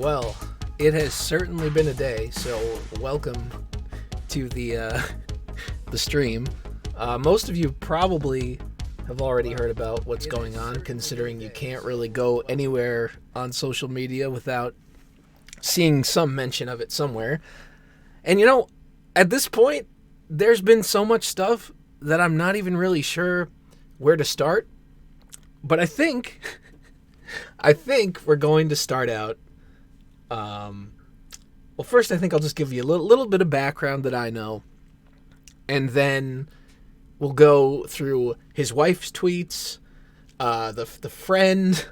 Well, it has certainly been a day, so welcome to the stream. Most of you probably have already heard about what's going on, considering you can't really go anywhere on social media without seeing some mention of it somewhere. And at this point, there's been so much stuff that I'm not even really sure where to start. But I think we're going to start out. Well, first I think I'll just give you a little bit of background that I know, and then we'll go through his wife's tweets, the friend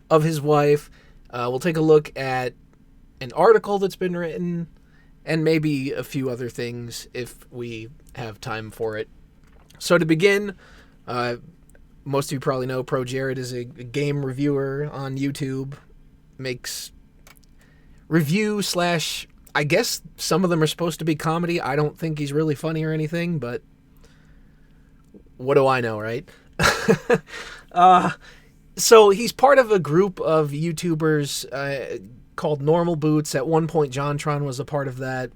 of his wife. We'll take a look at an article that's been written, and maybe a few other things if we have time for it. So to begin, most of you probably know ProJared is a game reviewer on YouTube. Makes review / I guess some of them are supposed to be comedy. I don't think he's really funny or anything, but what do I know, right? So he's part of a group of YouTubers called Normal Boots. At one point, JonTron was a part of that.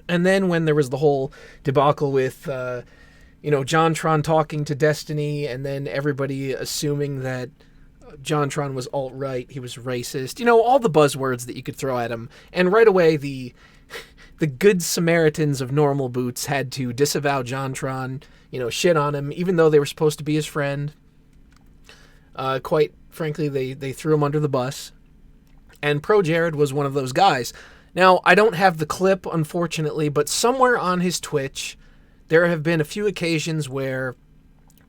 And then when there was the whole debacle with, JonTron talking to Destiny, and then everybody assuming that JonTron was alt-right, he was racist, all the buzzwords that you could throw at him. And right away, the good Samaritans of Normal Boots had to disavow JonTron, shit on him, even though they were supposed to be his friend. Quite frankly, they threw him under the bus. And ProJared was one of those guys. Now, I don't have the clip, unfortunately, but somewhere on his Twitch, there have been a few occasions where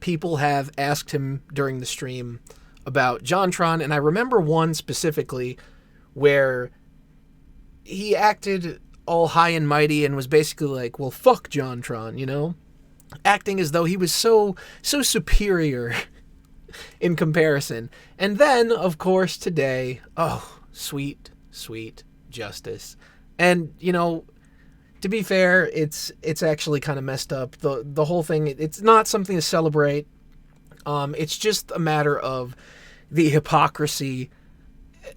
people have asked him during the stream about JonTron, and I remember one specifically where he acted all high and mighty and was basically like, well, fuck JonTron, acting as though he was so superior in comparison. And then, of course, today, oh, sweet justice. And, to be fair, it's actually kind of messed up. The whole thing, it's not something to celebrate. It's just a matter of the hypocrisy,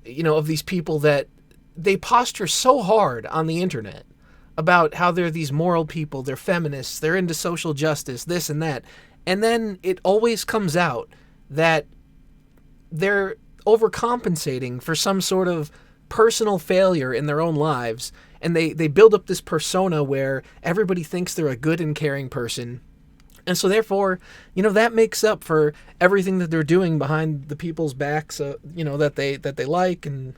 of these people that they posture so hard on the internet about how they're these moral people, they're feminists, they're into social justice, this and that. And then it always comes out that they're overcompensating for some sort of personal failure in their own lives. And they build up this persona where everybody thinks they're a good and caring person. And so therefore, that makes up for everything that they're doing behind the people's backs, that they like and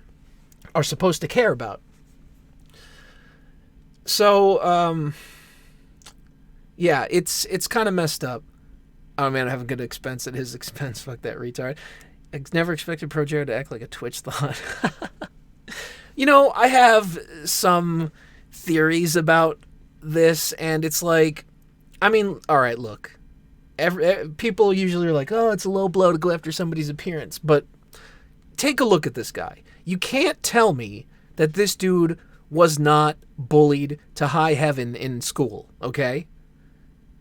are supposed to care about. So, yeah, it's kind of messed up. Oh man, I have a good expense at his expense. Fuck that retard. I never expected ProJared to act like a Twitch thought. I have some theories about this, and it's like, all right, look. People usually are like, oh, it's a low blow to go after somebody's appearance, but take a look at this guy. You can't tell me that this dude was not bullied to high heaven in school, okay?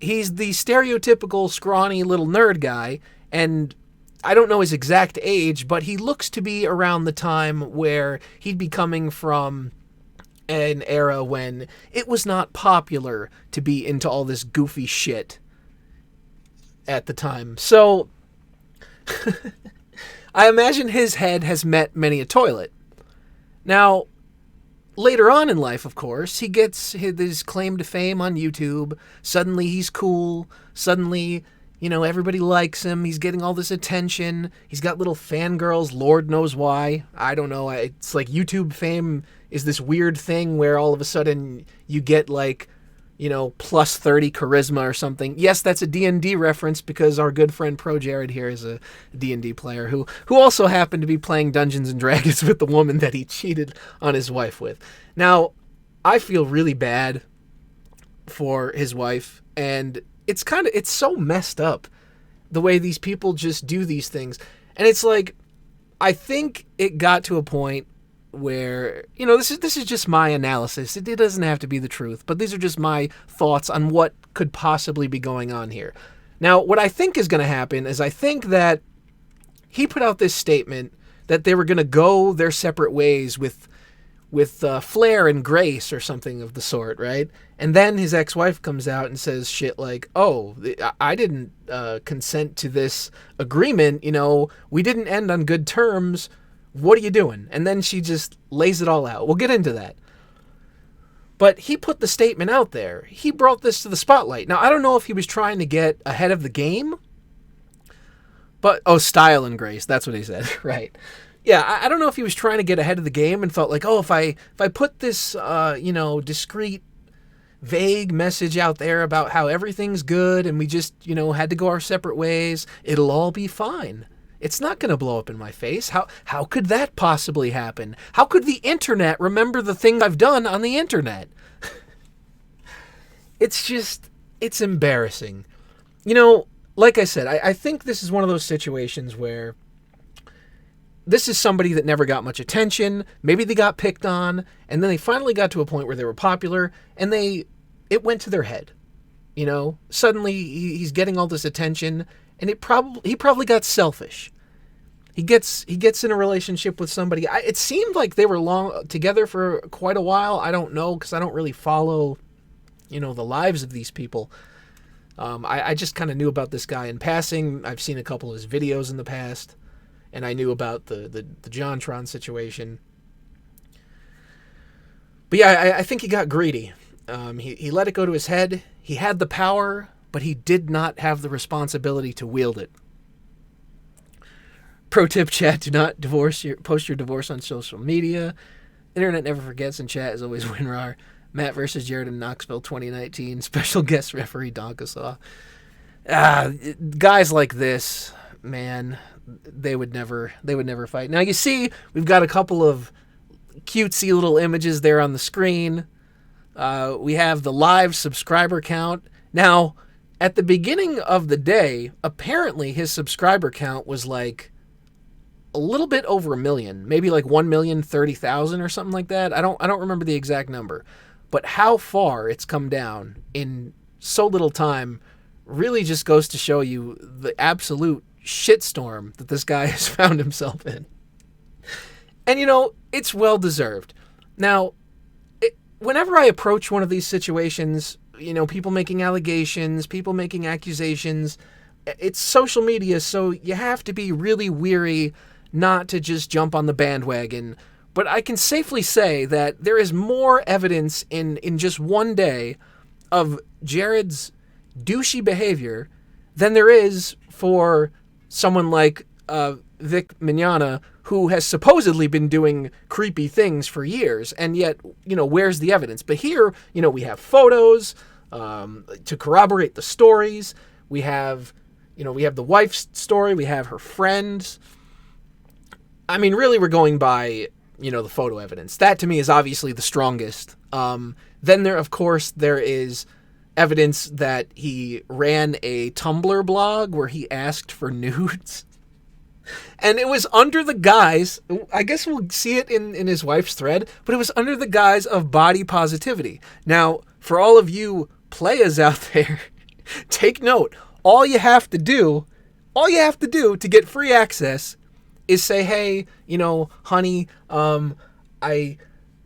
He's the stereotypical scrawny little nerd guy, and I don't know his exact age, but he looks to be around the time where he'd be coming from an era when it was not popular to be into all this goofy shit at the time. So I imagine his head has met many a toilet. Now, later on in life, of course, he gets his claim to fame on YouTube. Suddenly he's cool. Suddenly, everybody likes him. He's getting all this attention. He's got little fangirls, Lord knows why. I don't know. It's like YouTube fame is this weird thing where all of a sudden you get like, plus 30 charisma or something. Yes, that's a D&D reference because our good friend ProJared here is a D&D player who also happened to be playing Dungeons & Dragons with the woman that he cheated on his wife with. Now, I feel really bad for his wife, and it's so messed up the way these people just do these things. And it's like, I think it got to a point where, this is just my analysis. It doesn't have to be the truth, but these are just my thoughts on what could possibly be going on here. Now, what I think is going to happen is I think that he put out this statement that they were going to go their separate ways with with flair and grace or something of the sort, right? And then his ex-wife comes out and says shit like, oh, I didn't consent to this agreement, you know, we didn't end on good terms, what are you doing? And then she just lays it all out. We'll get into that. But he put the statement out there. He brought this to the spotlight. Now, I don't know if he was trying to get ahead of the game, but, oh, style and grace, that's what he said, right? Yeah, I don't know if he was trying to get ahead of the game and thought like, oh, if I put this, discreet, vague message out there about how everything's good and we just, had to go our separate ways, it'll all be fine. It's not going to blow up in my face. How could that possibly happen? How could the internet remember the thing I've done on the internet? It's embarrassing. Like I said, I think this is one of those situations where this is somebody that never got much attention. Maybe they got picked on, and then they finally got to a point where they were popular, and it went to their head. Suddenly he's getting all this attention, and he probably got selfish. He gets in a relationship with somebody. It seemed like they were together for quite a while. I don't know, because I don't really follow, the lives of these people. I just kind of knew about this guy in passing. I've seen a couple of his videos in the past. And I knew about the JonTron situation. But yeah, I think he got greedy. He let it go to his head. He had the power, but he did not have the responsibility to wield it. Pro tip, chat, do not post your divorce on social media. Internet never forgets, and chat is always WinRAR. Matt versus Jared in Knoxville 2019. Special guest referee Donkasaw. Guys like this, man, they would never fight. Now you see, we've got a couple of cutesy little images there on the screen. We have the live subscriber count. Now, at the beginning of the day, apparently his subscriber count was like a little bit over 1 million, maybe like 1,030,000 or something like that. I don't remember the exact number, but how far it's come down in so little time really just goes to show you the absolute shitstorm that this guy has found himself in. And it's well deserved. Now, whenever I approach one of these situations, people making allegations, people making accusations, it's social media, so you have to be really weary not to just jump on the bandwagon. But I can safely say that there is more evidence in just one day of Jared's douchey behavior than there is for someone like Vic Mignogna, who has supposedly been doing creepy things for years, and yet, where's the evidence? But here, we have photos to corroborate the stories. We have the wife's story. We have her friends. I mean, really, we're going by, the photo evidence. That, to me, is obviously the strongest. Then there is evidence that he ran a Tumblr blog where he asked for nudes. And it was under the guise, I guess we'll see it in his wife's thread, but it was under the guise of body positivity. Now, for all of you players out there, take note. All you have to do to get free access is say, hey, honey, I'm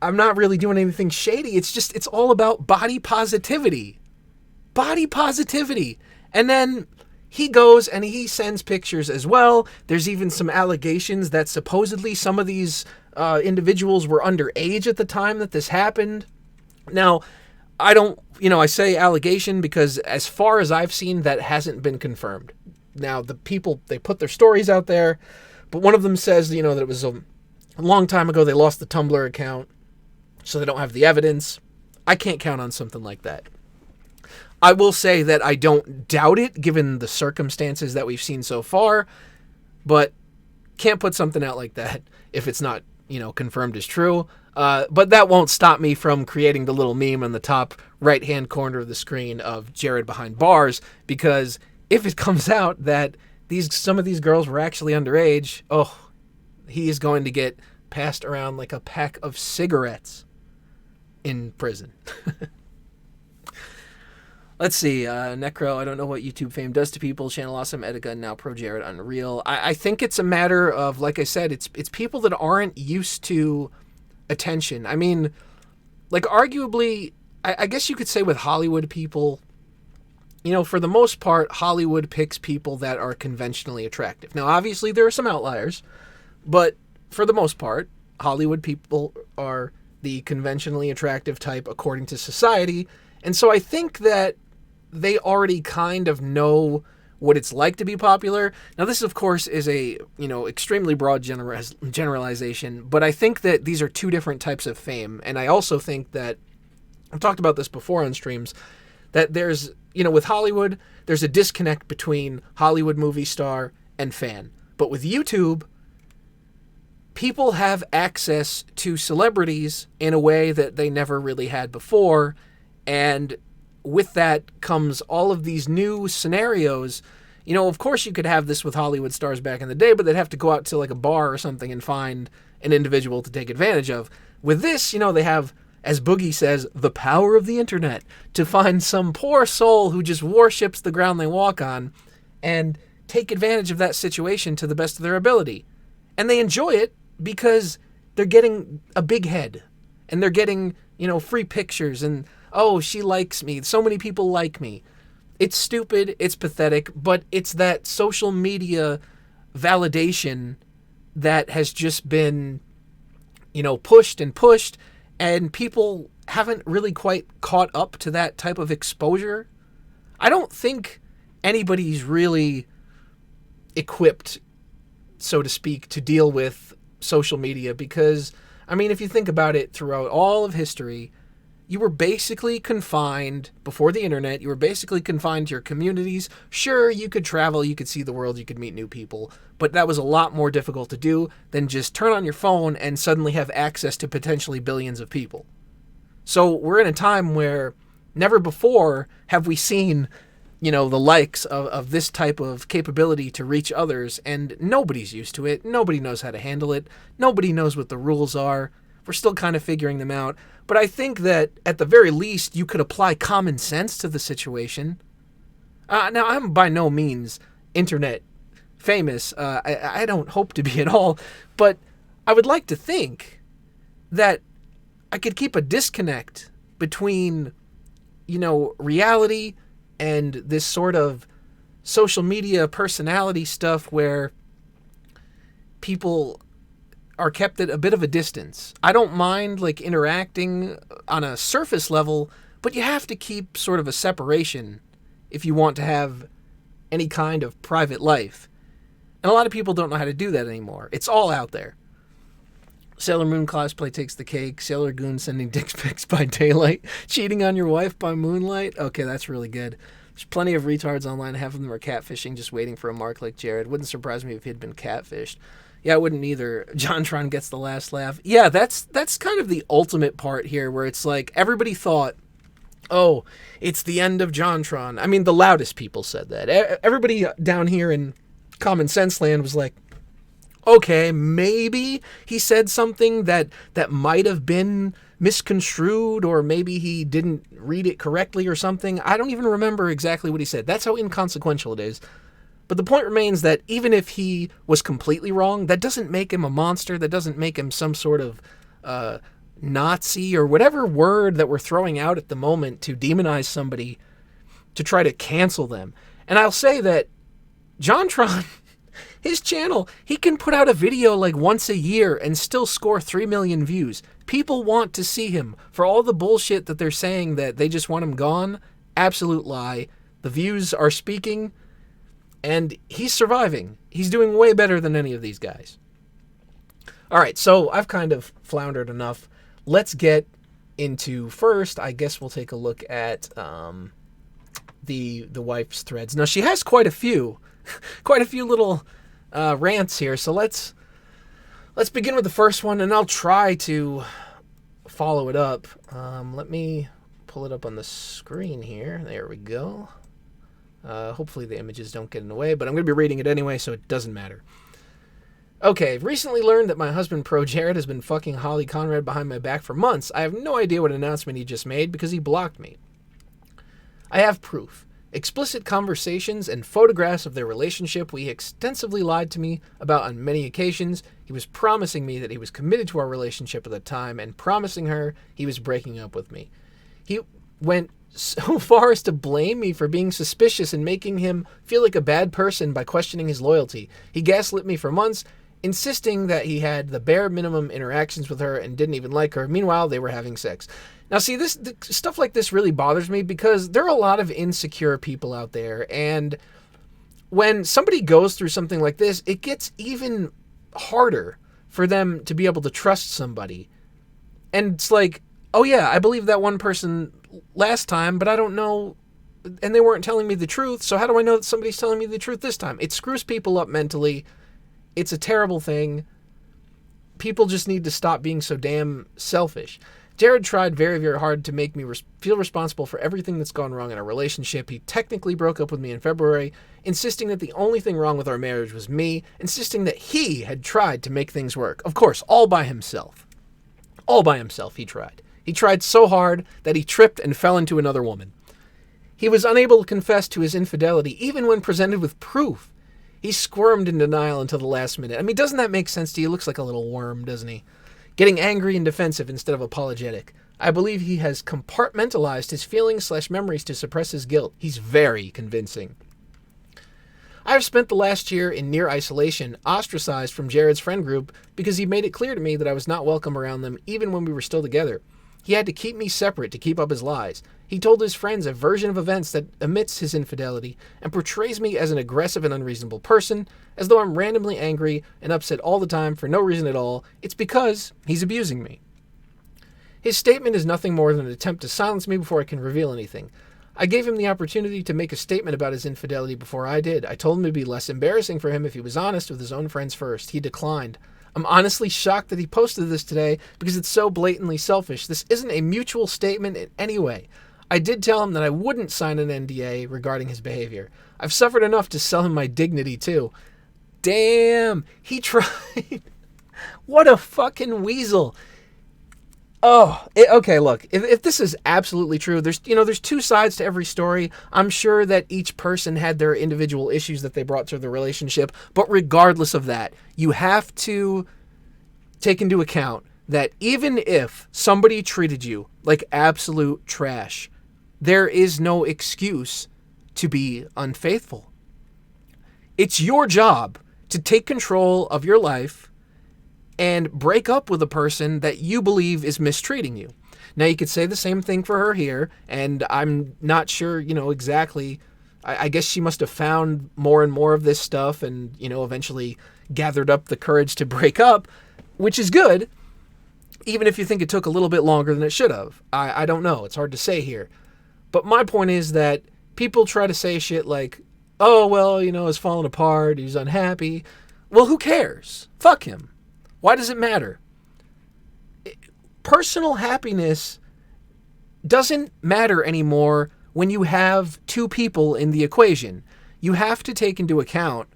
not really doing anything shady. It's all about body positivity. Body positivity. And then he goes and he sends pictures as well. There's even some allegations that supposedly some of these individuals were underage at the time that this happened. Now, I say allegation because as far as I've seen, that hasn't been confirmed. Now, the people, they put their stories out there, but one of them says, that it was a long time ago they lost the Tumblr account, so they don't have the evidence. I can't count on something like that. I will say that I don't doubt it, given the circumstances that we've seen so far, but can't put something out like that if it's not, confirmed as true. But that won't stop me from creating the little meme on the top right-hand corner of the screen of Jared behind bars, because if it comes out that some of these girls were actually underage, he is going to get passed around like a pack of cigarettes in prison. Let's see, Necro, I don't know what YouTube fame does to people. Channel Awesome, Etika, now ProJared, Unreal. I think it's a matter of, like I said, it's people that aren't used to attention. I mean, like, arguably, I guess you could say with Hollywood people, you know, for the most part, Hollywood picks people that are conventionally attractive. Now, obviously, there are some outliers, but for the most part, Hollywood people are the conventionally attractive type according to society. And so I think that they already kind of know what it's like to be popular. Now, this, of course, is a, you know, extremely broad generalization, but I think that these are two different types of fame. And I also think that, I've talked about this before on streams, that there's, you know, with Hollywood, there's a disconnect between Hollywood movie star and fan. But with YouTube, people have access to celebrities in a way that they never really had before, and with that comes all of these new scenarios. You know, of course you could have this with Hollywood stars back in the day, but they'd have to go out to like a bar or something and find an individual to take advantage of. With this, you know, they have, as Boogie says, the power of the internet to find some poor soul who just worships the ground they walk on and take advantage of that situation to the best of their ability. And they enjoy it because they're getting a big head and they're getting, you know, free pictures and, oh, she likes me. So many people like me. It's stupid. It's pathetic. But it's that social media validation that has just been, you know, pushed and pushed. And people haven't really quite caught up to that type of exposure. I don't think anybody's really equipped, so to speak, to deal with social media because, I mean, if you think about it, throughout all of history, you were basically confined, before the internet, you were basically confined to your communities. Sure, you could travel, you could see the world, you could meet new people, but that was a lot more difficult to do than just turn on your phone and suddenly have access to potentially billions of people. So we're in a time where never before have we seen, you know, the likes of this type of capability to reach others, and nobody's used to it. Nobody knows how to handle it. Nobody knows what the rules are. We're still kind of figuring them out. But I think that at the very least, you could apply common sense to the situation. Now, I'm by no means internet famous. I don't hope to be at all. But I would like to think that I could keep a disconnect between, you know, reality and this sort of social media personality stuff where people are kept at a bit of a distance. I don't mind like interacting on a surface level, but you have to keep sort of a separation if you want to have any kind of private life. And a lot of people don't know how to do that anymore. It's all out there. Sailor Moon cosplay takes the cake. Sailor Goon sending dick pics by daylight. Cheating on your wife by moonlight. Okay, that's really good. There's plenty of retards online. Half of them are catfishing, just waiting for a mark like Jared. Wouldn't surprise me if he'd been catfished. Yeah, I wouldn't either. JonTron gets the last laugh. Yeah, that's kind of the ultimate part here, where it's like everybody thought, oh, it's the end of JonTron. I mean, the loudest people said that. Everybody down here in Common Sense Land was like, okay, maybe he said something that might have been misconstrued, or maybe he didn't read it correctly or something. I don't even remember exactly what he said. That's how inconsequential it is. But the point remains that even if he was completely wrong, that doesn't make him a monster. That doesn't make him some sort of Nazi or whatever word that we're throwing out at the moment to demonize somebody, to try to cancel them. And I'll say that JonTron, his channel, he can put out a video like once a year and still score 3 million views. People want to see him. For all the bullshit that they're saying that they just want him gone, absolute lie. The views are speaking, and he's surviving. He's doing way better than any of these guys. All right, so I've kind of floundered enough. Let's get into, first, I guess we'll take a look at the wife's threads. Now, she has quite a few little rants here, so let's begin with the first one, and I'll try to follow it up. Let me pull it up on the screen here. There we go. Hopefully the images don't get in the way, but I'm going to be reading it anyway, so it doesn't matter. Okay, recently learned that my husband ProJared has been fucking Holly Conrad behind my back for months. I have no idea what announcement he just made because he blocked me. I have proof. Explicit conversations and photographs of their relationship he extensively lied to me about on many occasions. He was promising me that he was committed to our relationship at the time and promising her he was breaking up with me. He went so far as to blame me for being suspicious and making him feel like a bad person by questioning his loyalty. He gaslit me for months, insisting that he had the bare minimum interactions with her and didn't even like her. Meanwhile, they were having sex. Now, see, stuff like this really bothers me because there are a lot of insecure people out there, and when somebody goes through something like this, it gets even harder for them to be able to trust somebody. And it's like, oh yeah, I believe that one person last time, but I don't know, and they weren't telling me the truth, so how do I know that somebody's telling me the truth this time? It screws people up mentally. It's a terrible thing. People just need to stop being so damn selfish. Jared tried very, very hard to make me feel responsible for everything that's gone wrong in our relationship. He technically broke up with me in February, insisting that the only thing wrong with our marriage was me, insisting that he had tried to make things work. Of course, all by himself. All by himself, he tried. He tried so hard that he tripped and fell into another woman. He was unable to confess to his infidelity, even when presented with proof. He squirmed in denial until the last minute. I mean, doesn't that make sense to you? He looks like a little worm, doesn't he? Getting angry and defensive instead of apologetic. I believe he has compartmentalized his feelings/memories to suppress his guilt. He's very convincing. I have spent the last year in near isolation, ostracized from Jared's friend group because he made it clear to me that I was not welcome around them even when we were still together. He had to keep me separate to keep up his lies. He told his friends a version of events that omits his infidelity and portrays me as an aggressive and unreasonable person, as though I'm randomly angry and upset all the time for no reason at all. It's because he's abusing me. His statement is nothing more than an attempt to silence me before I can reveal anything. I gave him the opportunity to make a statement about his infidelity before I did. I told him it would be less embarrassing for him if he was honest with his own friends first. He declined. I'm honestly shocked that he posted this today because it's so blatantly selfish. This isn't a mutual statement in any way. I did tell him that I wouldn't sign an NDA regarding his behavior. I've suffered enough to sell him my dignity too. Damn, he tried. What a fucking weasel. Okay, look, if this is absolutely true, there's two sides to every story. I'm sure that each person had their individual issues that they brought to the relationship, but regardless of that, you have to take into account that even if somebody treated you like absolute trash, there is no excuse to be unfaithful. It's your job to take control of your life and break up with a person that you believe is mistreating you. Now, you could say the same thing for her here, and I'm not sure, exactly. I guess she must have found more and more of this stuff and, eventually gathered up the courage to break up, which is good, even if you think it took a little bit longer than it should have. I don't know. It's hard to say here. But my point is that people try to say shit like, oh, well, it's falling apart, he's unhappy. Well, who cares? Fuck him. Why does it matter? Personal happiness doesn't matter anymore when you have two people in the equation. You have to take into account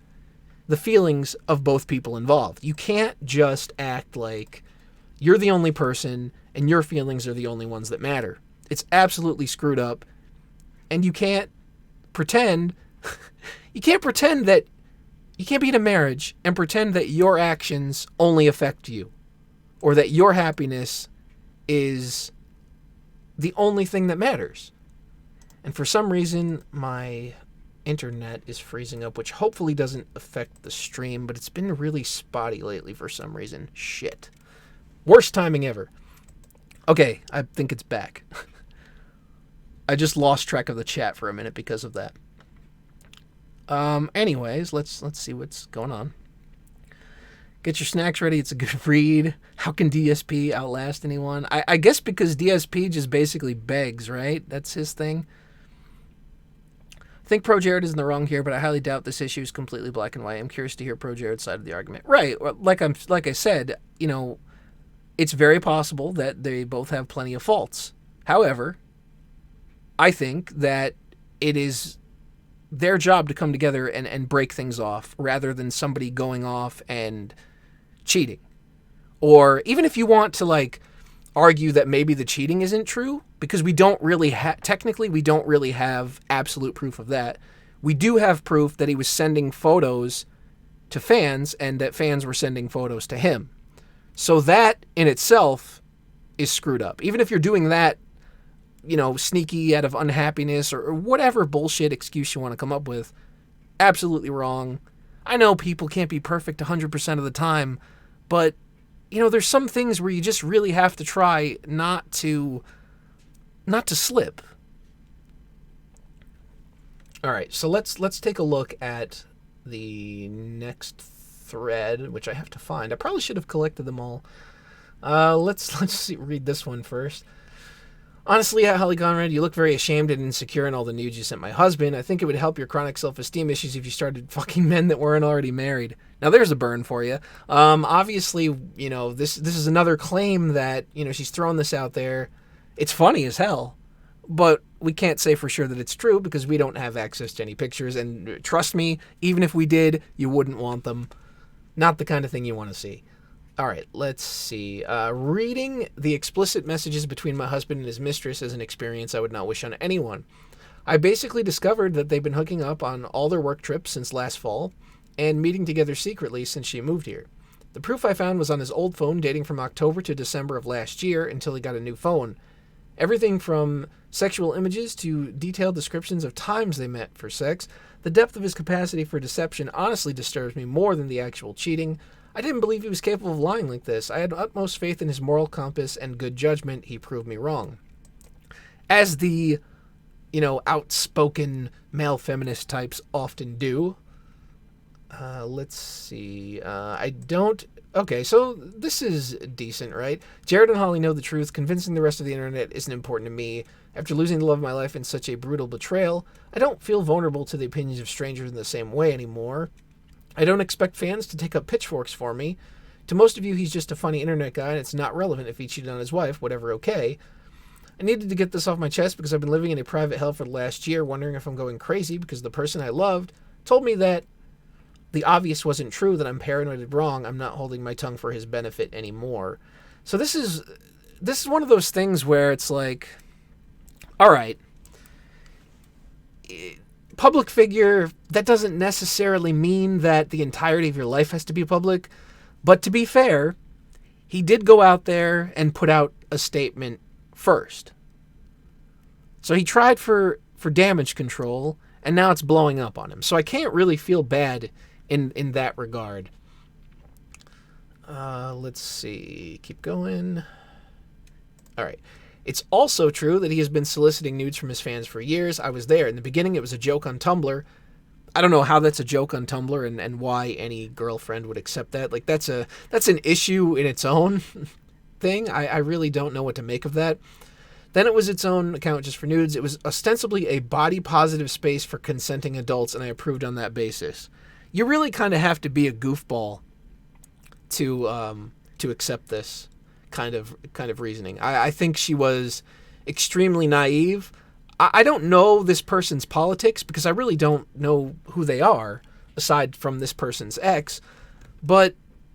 the feelings of both people involved. You can't just act like you're the only person and your feelings are the only ones that matter. It's absolutely screwed up. And you can't pretend, you can't be in a marriage and pretend that your actions only affect you or that your happiness is the only thing that matters. And for some reason, my internet is freezing up, which hopefully doesn't affect the stream, but it's been really spotty lately for some reason. Shit. Worst timing ever. Okay, I think it's back. I just lost track of the chat for a minute because of that. Anyways, let's see what's going on. Get your snacks ready. It's a good read. How can DSP outlast anyone? I guess because DSP just basically begs, right? That's his thing. I think ProJared is in the wrong here, but I highly doubt this issue is completely black and white. I'm curious to hear ProJared's side of the argument. Right. Like I said, it's very possible that they both have plenty of faults. However, I think that it is their job to come together and break things off rather than somebody going off and cheating. Or even if you want to argue that maybe the cheating isn't true, because we don't really technically we don't really have absolute proof of that. We do have proof that he was sending photos to fans and that fans were sending photos to him. So that in itself is screwed up. Even if you're doing that, sneaky out of unhappiness or whatever bullshit excuse you want to come up with, absolutely wrong. I know people can't be perfect 100% of the time, but there's some things where you just really have to try not to slip. All right, so let's take a look at the next thread, which I have to find. I probably should have collected them all. Let's read this one first. Honestly, Holly Conrad, you look very ashamed and insecure in all the nudes you sent my husband. I think it would help your chronic self-esteem issues if you started fucking men that weren't already married. Now, there's a burn for you. Obviously, this is another claim that, she's throwing this out there. It's funny as hell, but we can't say for sure that it's true because we don't have access to any pictures. And trust me, even if we did, you wouldn't want them. Not the kind of thing you want to see. All right, let's see. Reading the explicit messages between my husband and his mistress is an experience I would not wish on anyone. I basically discovered that they've been hooking up on all their work trips since last fall and meeting together secretly since she moved here. The proof I found was on his old phone dating from October to December of last year until he got a new phone. Everything from sexual images to detailed descriptions of times they met for sex. The depth of his capacity for deception honestly disturbs me more than the actual cheating. I didn't believe he was capable of lying like this. I had utmost faith in his moral compass and good judgment. He proved me wrong. As the, outspoken male feminist types often do. Let's see. Okay, so this is decent, right? Jared and Holly know the truth. Convincing the rest of the internet isn't important to me. After losing the love of my life in such a brutal betrayal, I don't feel vulnerable to the opinions of strangers in the same way anymore. I don't expect fans to take up pitchforks for me. To most of you, he's just a funny internet guy, and it's not relevant if he cheated on his wife, whatever, okay. I needed to get this off my chest because I've been living in a private hell for the last year, wondering if I'm going crazy because the person I loved told me that the obvious wasn't true, that I'm paranoid and wrong. I'm not holding my tongue for his benefit anymore. So this is one of those things where it's like, all right, public figure, that doesn't necessarily mean that the entirety of your life has to be public. But to be fair, he did go out there and put out a statement first. So he tried for damage control, and now it's blowing up on him. So I can't really feel bad in that regard. Let's see. Keep going. All right. It's also true that he has been soliciting nudes from his fans for years. I was there. In the beginning, it was a joke on Tumblr. I don't know how that's a joke on Tumblr and why any girlfriend would accept that. Like, that's an issue in its own thing. I really don't know what to make of that. Then it was its own account just for nudes. It was ostensibly a body-positive space for consenting adults, and I approved on that basis. You really kind of have to be a goofball to accept this kind of reasoning. I think she was extremely naive. I don't know this person's politics because I really don't know who they are aside from this person's ex, but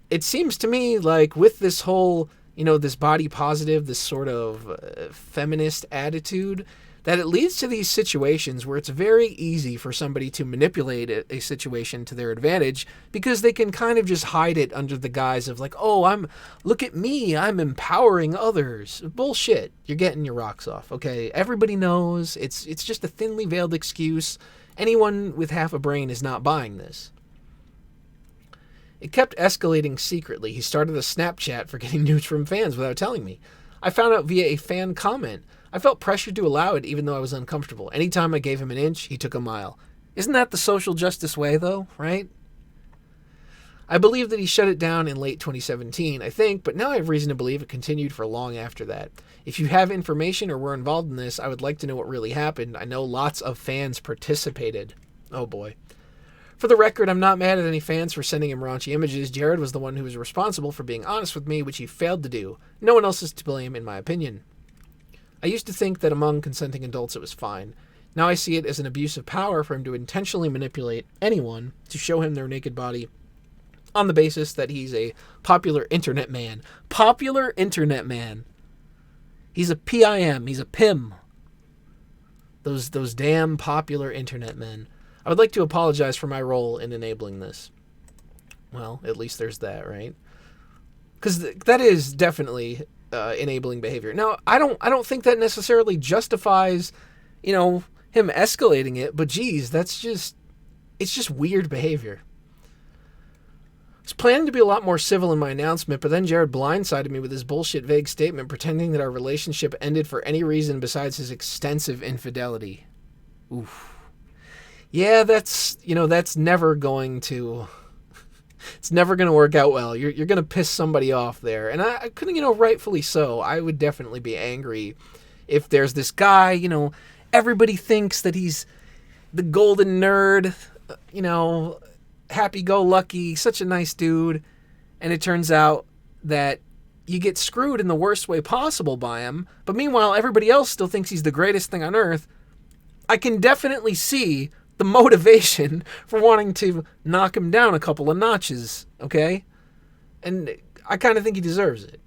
it seems to me like with this whole, this body positive, this sort of feminist attitude, that it leads to these situations where it's very easy for somebody to manipulate a situation to their advantage because they can kind of just hide it under the guise of like, oh, look at me, I'm empowering others. Bullshit. You're getting your rocks off, okay? Everybody knows it's just a thinly veiled excuse. Anyone with half a brain is not buying this. It kept escalating secretly. He started a Snapchat for getting nudes from fans without telling me. I found out via a fan comment. I felt pressured to allow it even though I was uncomfortable. Anytime I gave him an inch, he took a mile. Isn't that the social justice way, though, right? I believe that he shut it down in late 2017, I think, but now I have reason to believe it continued for long after that. If you have information or were involved in this, I would like to know what really happened. I know lots of fans participated. Oh boy. For the record, I'm not mad at any fans for sending him raunchy images. Jared was the one who was responsible for being honest with me, which he failed to do. No one else is to blame, in my opinion. I used to think that among consenting adults it was fine. Now I see it as an abuse of power for him to intentionally manipulate anyone to show him their naked body on the basis that he's a popular internet man. Popular internet man. He's a PIM. He's a PIM. Those damn popular internet men. I would like to apologize for my role in enabling this. Well, at least there's that, right? Because that is definitely enabling behavior. Now, I don't think that necessarily justifies, him escalating it. But geez, it's just weird behavior. I was planning to be a lot more civil in my announcement, but then Jared blindsided me with his bullshit vague statement pretending that our relationship ended for any reason besides his extensive infidelity. Oof. Yeah, that's never going to... It's never going to work out well. You're going to piss somebody off there. And I couldn't, rightfully so. I would definitely be angry if there's this guy, everybody thinks that he's the golden nerd, happy-go-lucky, such a nice dude, and it turns out that you get screwed in the worst way possible by him, but meanwhile everybody else still thinks he's the greatest thing on earth. I can definitely see the motivation for wanting to knock him down a couple of notches, okay? And I kind of think he deserves it.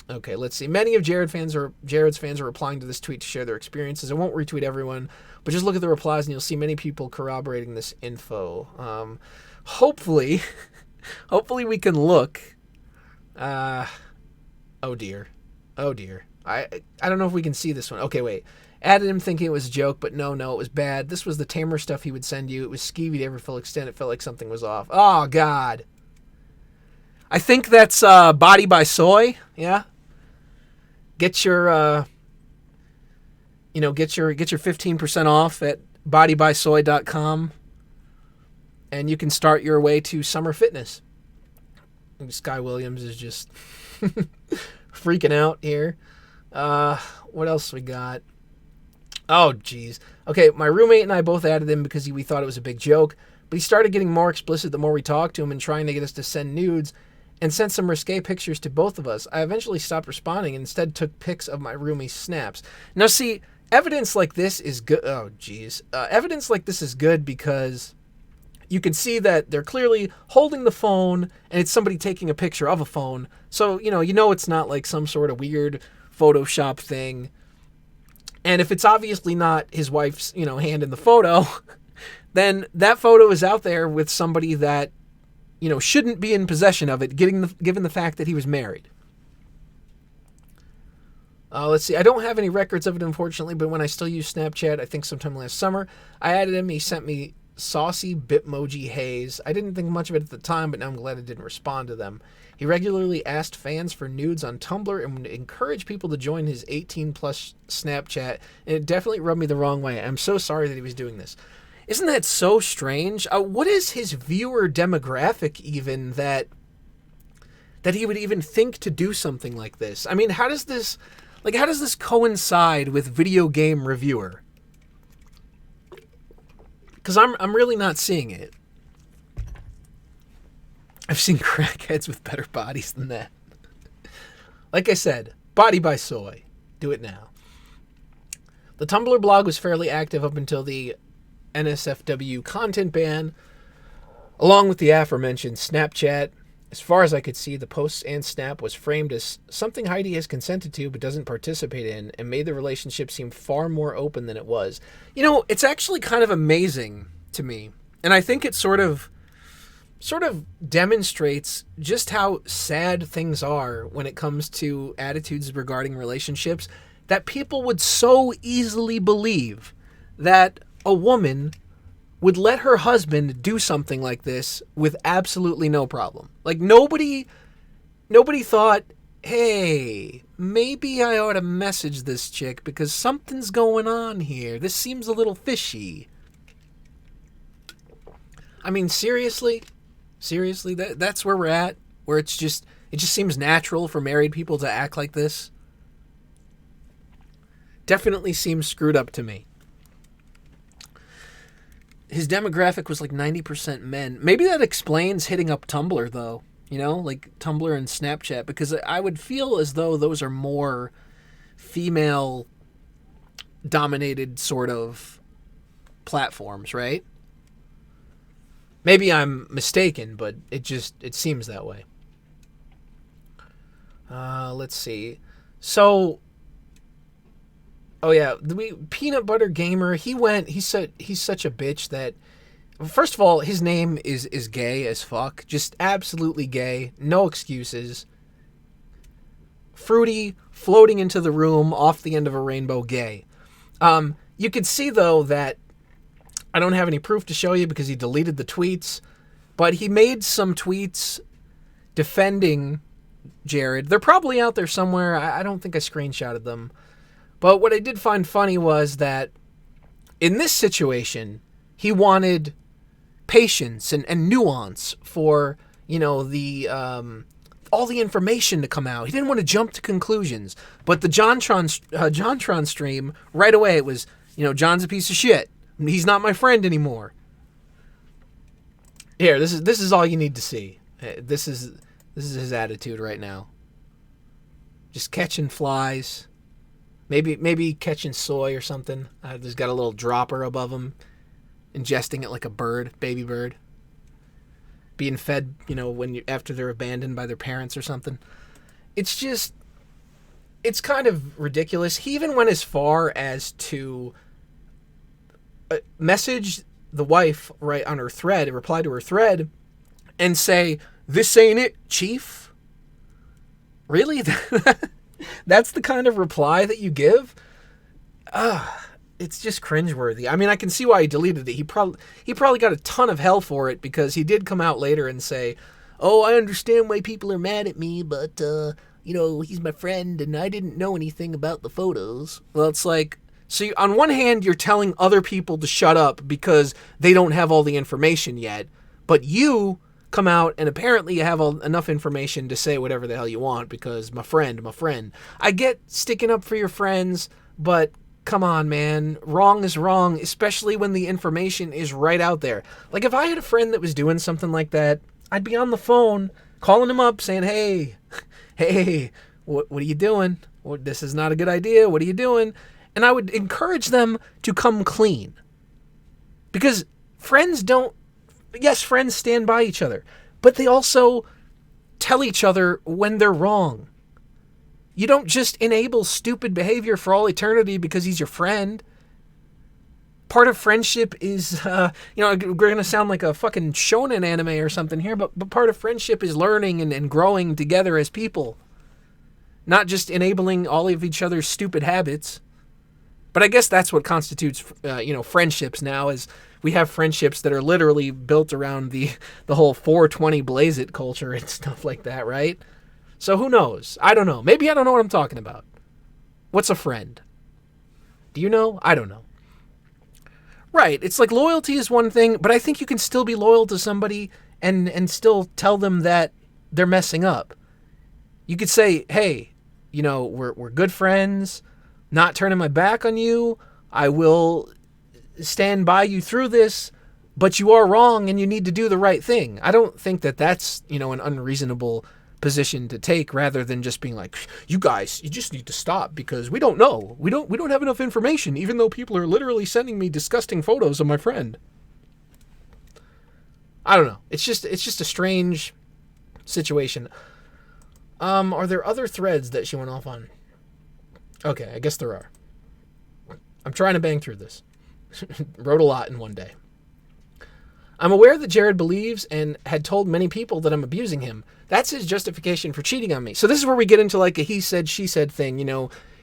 Okay, let's see. Many of Jared's fans are replying to this tweet to share their experiences. I won't retweet everyone, but just look at the replies and you'll see many people corroborating this info. Hopefully we can look. Oh dear. I don't know if we can see this one. Okay, wait. Added him thinking it was a joke, but no, it was bad. This was the tamer stuff he would send you. It was skeevy to every full extent. It felt like something was off. Oh, God. I think that's Body by Soy. Yeah. Get your, get your 15% off at bodybysoy.com, and you can start your way to summer fitness. Sky Williams is just freaking out here. What else we got? Oh, geez. Okay, my roommate and I both added him because we thought it was a big joke, but he started getting more explicit the more we talked to him and trying to get us to send nudes and sent some risque pictures to both of us. I eventually stopped responding and instead took pics of my roomie's snaps. Now, see, evidence like this is good. Oh, geez. Evidence like this is good because you can see that they're clearly holding the phone and it's somebody taking a picture of a phone. So, it's not like some sort of weird Photoshop thing. And if it's obviously not his wife's, hand in the photo, then that photo is out there with somebody that, shouldn't be in possession of it, given the fact that he was married. Let's see. I don't have any records of it, unfortunately, but when I still use Snapchat, I think sometime last summer, I added him. He sent me saucy Bitmoji haze. I didn't think much of it at the time, but now I'm glad I didn't respond to them. He regularly asked fans for nudes on Tumblr and would encourage people to join his 18-plus Snapchat, and it definitely rubbed me the wrong way. I'm so sorry that he was doing this. Isn't that so strange? What is his viewer demographic even that he would even think to do something like this? I mean, how does this coincide with video game reviewer? Because I'm really not seeing it. I've seen crackheads with better bodies than that. Like I said, Body by Soy. Do it now. The Tumblr blog was fairly active up until the NSFW content ban, along with the aforementioned Snapchat. As far as I could see, the posts and Snap was framed as something Heidi has consented to but doesn't participate in, and made the relationship seem far more open than it was. It's actually kind of amazing to me, and I think it sort of demonstrates just how sad things are when it comes to attitudes regarding relationships, that people would so easily believe that a woman would let her husband do something like this with absolutely no problem. Like, nobody thought, hey, maybe I ought to message this chick because something's going on here. This seems a little fishy. I mean, seriously, that's where we're at, where it just seems natural for married people to act like this. Definitely seems screwed up to me. His demographic was like 90% men. Maybe that explains hitting up Tumblr, though. Like Tumblr and Snapchat, because I would feel as though those are more female-dominated sort of platforms, right? Maybe I'm mistaken, but it seems that way. Let's see. So, oh yeah, Peanut Butter Gamer. He's such a bitch that. First of all, his name is gay as fuck. Just absolutely gay. No excuses. Fruity, floating into the room, off the end of a rainbow, gay. You could see, though, that I don't have any proof to show you because he deleted the tweets, but he made some tweets defending Jared. They're probably out there somewhere. I don't think I screenshotted them. But what I did find funny was that in this situation, he wanted patience and nuance for, the all the information to come out. He didn't want to jump to conclusions. But the JonTron stream, right away it was, John's a piece of shit. He's not my friend anymore. Here, this is all you need to see. This is his attitude right now. Just catching flies. Maybe catching soy or something. There's got a little dropper above him. Ingesting it like a bird, baby bird. Being fed, after they're abandoned by their parents or something. It's kind of ridiculous. He even went as far as to message the wife right on her thread, reply to her thread, and say, "This ain't it, chief." Really? That's the kind of reply that you give? It's just cringeworthy. I mean, I can see why he deleted it. He probably got a ton of hell for it because he did come out later and say, "Oh, I understand why people are mad at me, but, he's my friend and I didn't know anything about the photos." Well, it's like, so on one hand, you're telling other people to shut up because they don't have all the information yet, but you come out and apparently you have enough information to say whatever the hell you want because my friend. I get sticking up for your friends, but come on, man. Wrong is wrong, especially when the information is right out there. Like, if I had a friend that was doing something like that, I'd be on the phone calling him up saying, hey, what are you doing? This is not a good idea. What are you doing? And I would encourage them to come clean. Because friends stand by each other, but they also tell each other when they're wrong. You don't just enable stupid behavior for all eternity because he's your friend. Part of friendship is, we're going to sound like a fucking shonen anime or something here, but part of friendship is learning and growing together as people. Not just enabling all of each other's stupid habits. But I guess that's what constitutes, friendships now, is we have friendships that are literally built around the whole 420 Blaze It culture and stuff like that, right? So who knows? I don't know. Maybe I don't know what I'm talking about. What's a friend? Do you know? I don't know. Right. It's like loyalty is one thing, but I think you can still be loyal to somebody and still tell them that they're messing up. You could say, hey, we're good friends, not turning my back on you. I will stand by you through this, but you are wrong and you need to do the right thing. I don't think that that's, an unreasonable position to take, rather than just being like, you guys, you just need to stop because we don't know. We don't have enough information, even though people are literally sending me disgusting photos of my friend. I don't know. It's just a strange situation. Are there other threads that she went off on? Okay, I guess there are. I'm trying to bang through this. Wrote a lot in one day. I'm aware that Jared believes and had told many people that I'm abusing him. That's his justification for cheating on me. So this is where we get into like a he said, she said thing.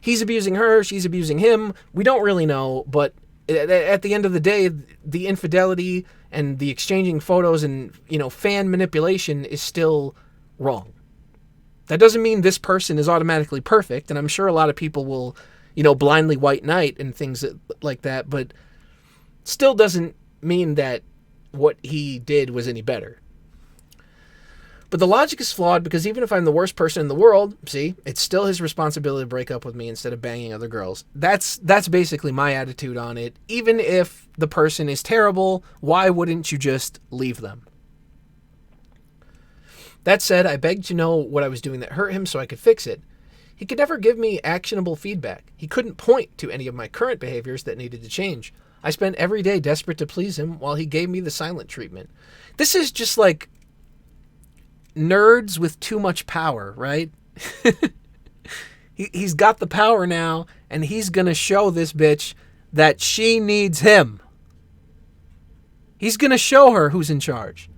He's abusing her, she's abusing him. We don't really know, but at the end of the day, the infidelity and the exchanging photos and, fan manipulation is still wrong. That doesn't mean this person is automatically perfect, and I'm sure a lot of people will, blindly white knight and things like that, but still doesn't mean that what he did was any better. But the logic is flawed because even if I'm the worst person in the world, see, it's still his responsibility to break up with me instead of banging other girls. That's basically my attitude on it. Even if the person is terrible, why wouldn't you just leave them? That said, I begged to know what I was doing that hurt him so I could fix it. He could never give me actionable feedback. He couldn't point to any of my current behaviors that needed to change. I spent every day desperate to please him while he gave me the silent treatment. This is just like nerds with too much power, right? He's got the power now, and he's going to show this bitch that she needs him. He's going to show her who's in charge.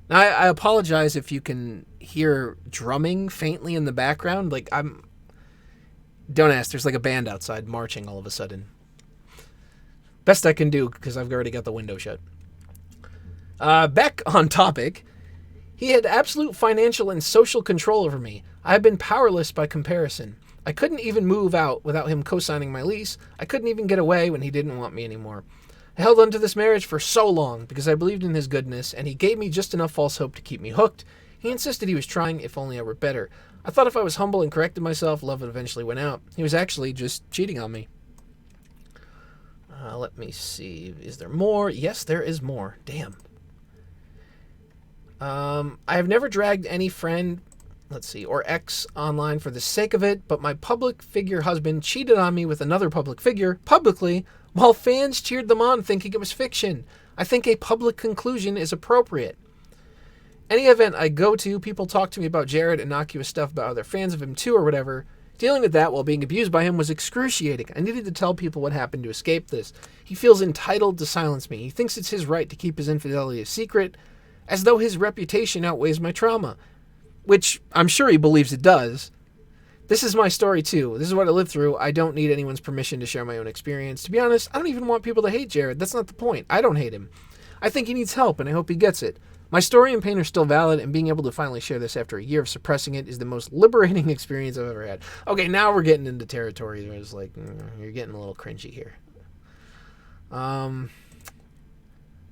Now, I apologize if you can hear drumming faintly in the background. Like, don't ask, there's like a band outside marching all of a sudden. Best I can do, because I've already got the window shut. Back on topic, he had absolute financial and social control over me. I have been powerless by comparison. I couldn't even move out without him co-signing my lease. I couldn't even get away when he didn't want me anymore. I held on to this marriage for so long because I believed in his goodness, and he gave me just enough false hope to keep me hooked. He insisted he was trying, if only I were better. I thought if I was humble and corrected myself, love would eventually win out. He was actually just cheating on me. Let me see. Is there more? Yes, there is more. Damn. I have never dragged any friend, or ex online for the sake of it, but my public figure husband cheated on me with another public figure, publicly, while fans cheered them on thinking it was fiction. I think a public conclusion is appropriate. Any event I go to, people talk to me about Jared, innocuous stuff about other fans of him too or whatever. Dealing with that while being abused by him was excruciating. I needed to tell people what happened to escape this. He feels entitled to silence me. He thinks it's his right to keep his infidelity a secret, as though his reputation outweighs my trauma. Which I'm sure he believes it does. This is my story too. This is what I lived through. I don't need anyone's permission to share my own experience. To be honest, I don't even want people to hate Jared. That's not the point. I don't hate him. I think he needs help, and I hope he gets it. My story and pain are still valid, and being able to finally share this after a year of suppressing it is the most liberating experience I've ever had. Okay, now we're getting into territory where it's like, you're getting a little cringy here. I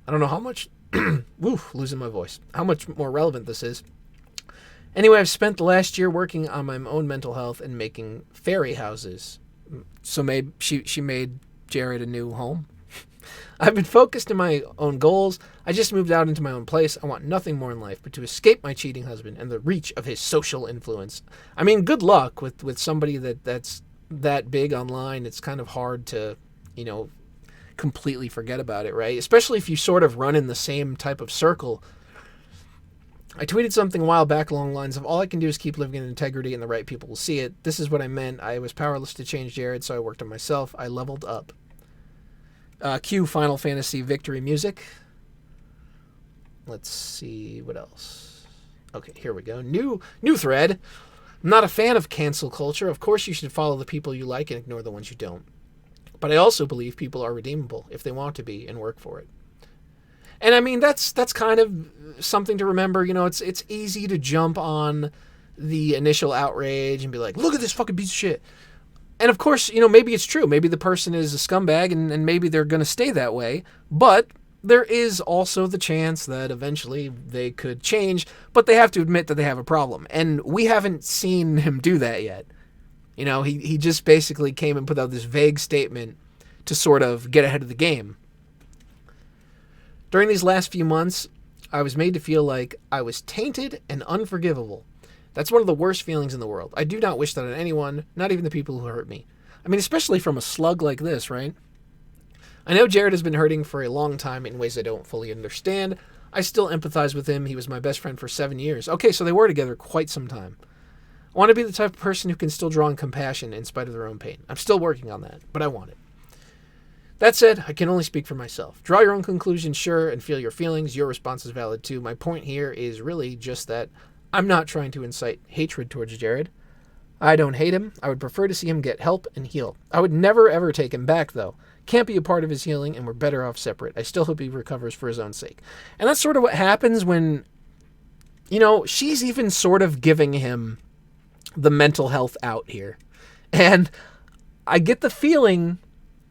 don't know how much... Woof, losing my voice. How much more relevant this is. Anyway, I've spent the last year working on my own mental health and making fairy houses. So maybe she made Jared a new home. I've been focused on my own goals. I just moved out into my own place. I want nothing more in life but to escape my cheating husband and the reach of his social influence. I mean, good luck with somebody that's that big online. It's kind of hard to, completely forget about it, right? Especially if you sort of run in the same type of circle. I tweeted something a while back along the lines of, all I can do is keep living in integrity and the right people will see it. This is what I meant. I was powerless to change Jared, so I worked on myself. I leveled up. Cue Final Fantasy victory music. Let's see what else. Okay, here we go. New thread. I'm not a fan of cancel culture. Of course you should follow the people you like and ignore the ones you don't. But I also believe people are redeemable if they want to be and work for it. And I mean, that's kind of something to remember. It's easy to jump on the initial outrage and be like, look at this fucking piece of shit. And of course, maybe it's true. Maybe the person is a scumbag and maybe they're going to stay that way. But there is also the chance that eventually they could change, but they have to admit that they have a problem. And we haven't seen him do that yet. He just basically came and put out this vague statement to sort of get ahead of the game. During these last few months, I was made to feel like I was tainted and unforgivable. That's one of the worst feelings in the world. I do not wish that on anyone, not even the people who hurt me. I mean, especially from a slug like this, right? I know Jared has been hurting for a long time in ways I don't fully understand. I still empathize with him. He was my best friend for 7 years. Okay, so they were together quite some time. I want to be the type of person who can still draw on compassion in spite of their own pain. I'm still working on that, but I want it. That said, I can only speak for myself. Draw your own conclusions, sure, and feel your feelings. Your response is valid too. My point here is really just that I'm not trying to incite hatred towards Jared. I don't hate him. I would prefer to see him get help and heal. I would never ever take him back, though. Can't be a part of his healing, and we're better off separate. I still hope he recovers for his own sake. And that's sort of what happens when, she's even sort of giving him the mental health out here. And I get the feeling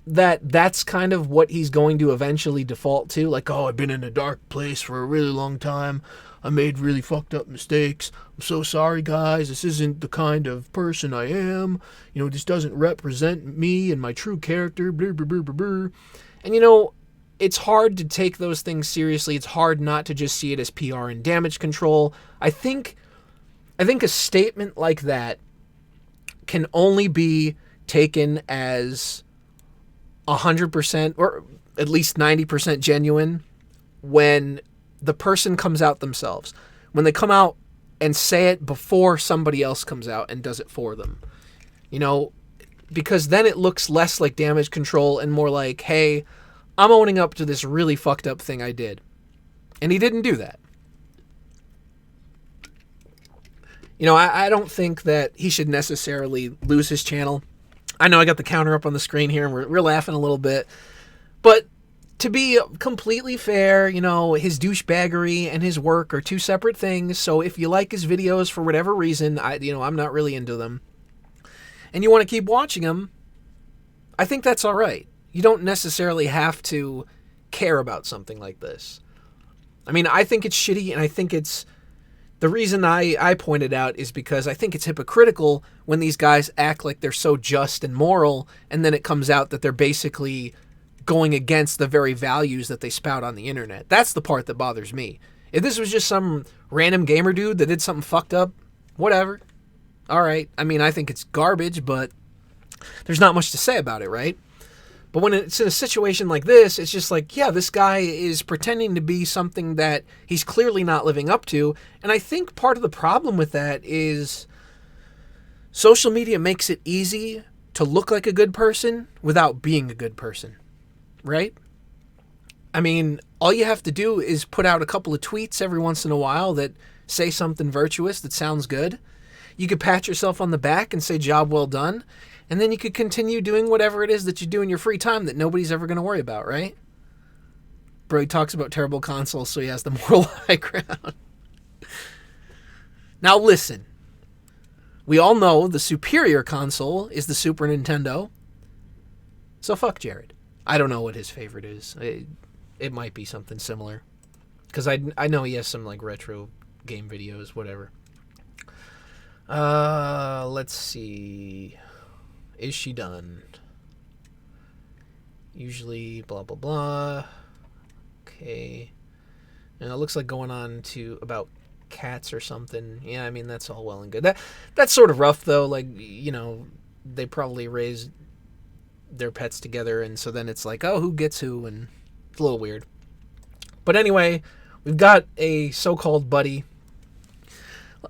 that that's kind of what he's going to eventually default to. Like, oh, I've been in a dark place for a really long time. I made really fucked up mistakes. I'm so sorry, guys. This isn't the kind of person I am. This doesn't represent me and my true character. Blah, blah, blah, blah, blah. And, it's hard to take those things seriously. It's hard not to just see it as PR and damage control. I think a statement like that can only be taken as 100% or at least 90% genuine when the person comes out themselves. When they come out and say it before somebody else comes out and does it for them. You know, because then it looks less like damage control and more like, hey, I'm owning up to this really fucked up thing I did. And he didn't do that. You know, I don't think that he should necessarily lose his channel. I know I got the counter up on the screen here and we're laughing a little bit. But to be completely fair, you know, his douchebaggery and his work are two separate things. So if you like his videos for whatever reason, I'm not really into them, and you want to keep watching them, I think that's all right. You don't necessarily have to care about something like this. I mean, I think it's shitty, and I think it's... The reason I pointed out is because I think it's hypocritical when these guys act like they're so just and moral, and then it comes out that they're basically going against the very values that they spout on the internet. That's the part that bothers me. If this was just some random gamer dude that did something fucked up, whatever. All right. I mean, I think it's garbage, but there's not much to say about it, right? But when it's in a situation like this, it's just like, yeah, this guy is pretending to be something that he's clearly not living up to. And I think part of the problem with that is social media makes it easy to look like a good person without being a good person, right? I mean, all you have to do is put out a couple of tweets every once in a while that say something virtuous that sounds good. You could pat yourself on the back and say, job well done. And then you could continue doing whatever it is that you do in your free time that nobody's ever going to worry about, right? Bro, he talks about terrible consoles, so he has the moral high ground. Now listen. We all know the superior console is the Super Nintendo. So fuck Jared. I don't know what his favorite is. It might be something similar. Because I know he has some like retro game videos, whatever. Let's see... Is she done? Usually, blah, blah, blah. Okay. And it looks like going on to about cats or something. Yeah, I mean, that's all well and good. That's sort of rough, though. Like, you know, they probably raised their pets together, and so then it's like, oh, who gets who? And it's a little weird. But anyway, we've got a so-called buddy.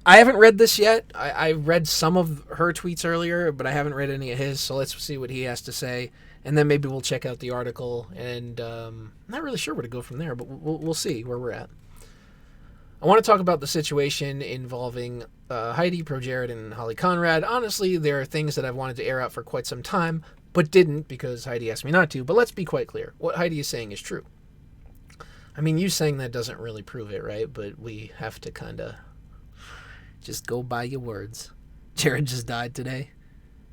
I haven't read this yet. I read some of her tweets earlier, but I haven't read any of his, so let's see what he has to say. And then maybe we'll check out the article, and I'm not really sure where to go from there, but we'll see where we're at. I want to talk about the situation involving Heidi, ProJared, and Holly Conrad. Honestly, there are things that I've wanted to air out for quite some time, but didn't because Heidi asked me not to. But let's be quite clear. What Heidi is saying is true. I mean, you saying that doesn't really prove it, right? But we have to kind of... just go by your words. Jared just died today.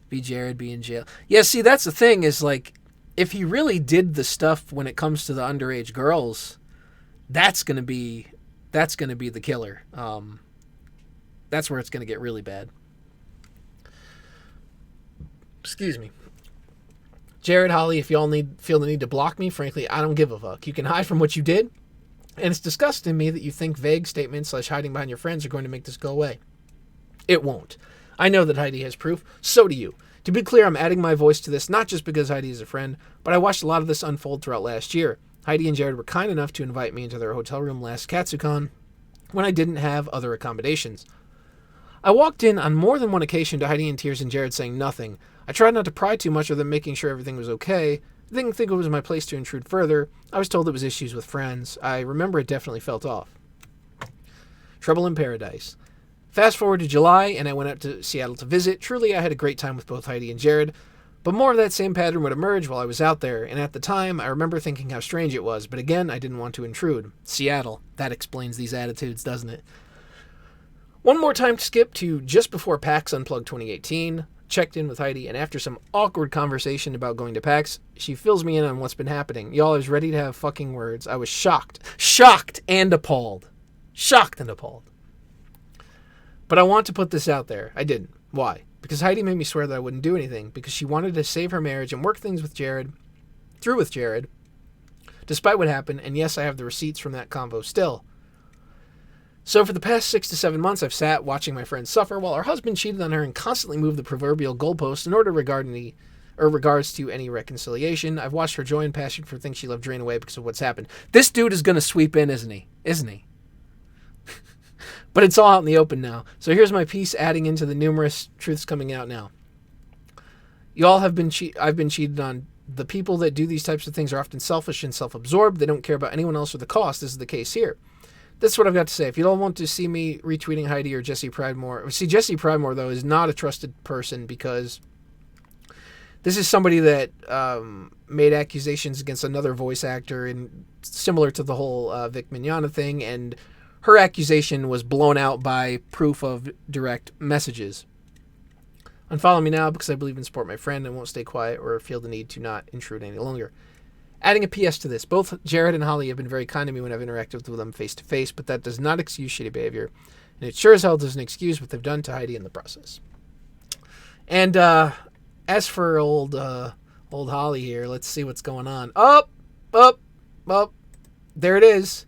Be Jared, be in jail. Yeah, see, that's the thing is, like, if he really did the stuff when it comes to the underage girls, that's going to be the killer. That's where it's going to get really bad. Excuse me. Jared, Holly, if y'all feel the need to block me, frankly, I don't give a fuck. You can hide from what you did. And it's disgusting to me that you think vague statements / hiding behind your friends are going to make this go away. It won't. I know that Heidi has proof. So do you. To be clear, I'm adding my voice to this, not just because Heidi is a friend, but I watched a lot of this unfold throughout last year. Heidi and Jared were kind enough to invite me into their hotel room last KatsuCon when I didn't have other accommodations. I walked in on more than one occasion to Heidi in tears and Jared saying nothing. I tried not to pry too much of them, making sure everything was okay. I didn't think it was my place to intrude further. I was told it was issues with friends. I remember it definitely felt off. Trouble in Paradise. Fast forward to July, and I went out to Seattle to visit. Truly, I had a great time with both Heidi and Jared, but more of that same pattern would emerge while I was out there, and at the time, I remember thinking how strange it was, but again, I didn't want to intrude. Seattle. That explains these attitudes, doesn't it? One more time to skip to just before PAX Unplugged 2018. Checked in with Heidi, and after some awkward conversation about going to PAX, she fills me in on what's been happening. Y'all, I was ready to have fucking words. I was shocked. Shocked and appalled. Shocked and appalled. But I want to put this out there. I didn't. Why? Because Heidi made me swear that I wouldn't do anything, because she wanted to save her marriage and work things with Jared, despite what happened, and yes, I have the receipts from that convo still. So for the past 6 to 7 months, I've sat watching my friend suffer while her husband cheated on her and constantly moved the proverbial goalpost in order regards to any reconciliation. I've watched her joy and passion for things she loved drain away because of what's happened. This dude is going to sweep in, isn't he? But it's all out in the open now. So here's my piece adding into the numerous truths coming out now. Y'all have been I've been cheated on. The people that do these types of things are often selfish and self-absorbed. They don't care about anyone else or the cost. This is the case here. This is what I've got to say. If you don't want to see me retweeting Heidi or Jesse Pridemore, see, Jesse Pridemore, though, is not a trusted person because this is somebody that made accusations against another voice actor, and similar to the whole Vic Mignogna thing, and her accusation was blown out by proof of direct messages. Unfollow me now because I believe in support my friend and won't stay quiet or feel the need to not intrude any longer. Adding a PS to this, both Jared and Holly have been very kind to me when I've interacted with them face to face, but that does not excuse shitty behavior, and it sure as hell doesn't excuse what they've done to Heidi in the process. And as for old Holly here, let's see what's going on. Up. There it is.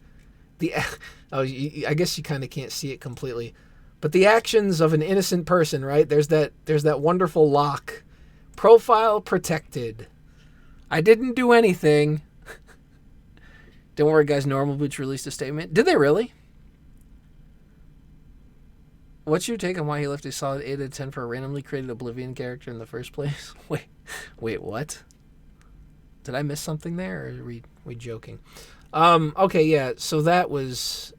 I guess you kind of can't see it completely. But the actions of an innocent person, right? There's that wonderful lock. Profile protected. I didn't do anything. Don't worry, guys. Normal Boots released a statement. Did they really? What's your take on why he left a solid 8 out of 10 for a randomly created Oblivion character in the first place? Wait, what? Did I miss something there, or are we joking? Okay, yeah, so that was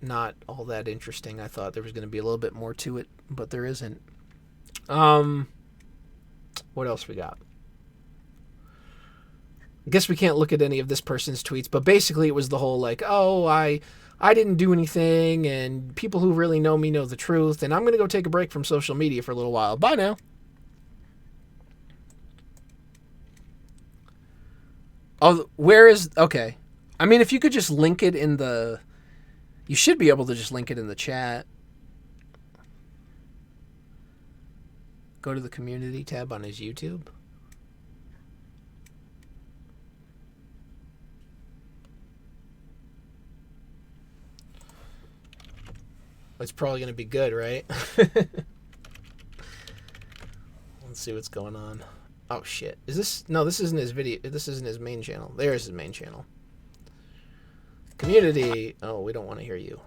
not all that interesting. I thought there was going to be a little bit more to it, but there isn't. What else we got? I guess we can't look at any of this person's tweets, but basically it was the whole like, oh, I didn't do anything, and people who really know me know the truth, and I'm going to go take a break from social media for a little while. Bye now. Oh, where is... Okay. I mean, if you could just link it in the... You should be able to just link it in the chat. Go to the community tab on his YouTube. It's probably going to be good, right? Let's see what's going on. Oh, shit. Is this... No, this isn't his video. This isn't his main channel. There's his main channel. Community. Oh, we don't want to hear you.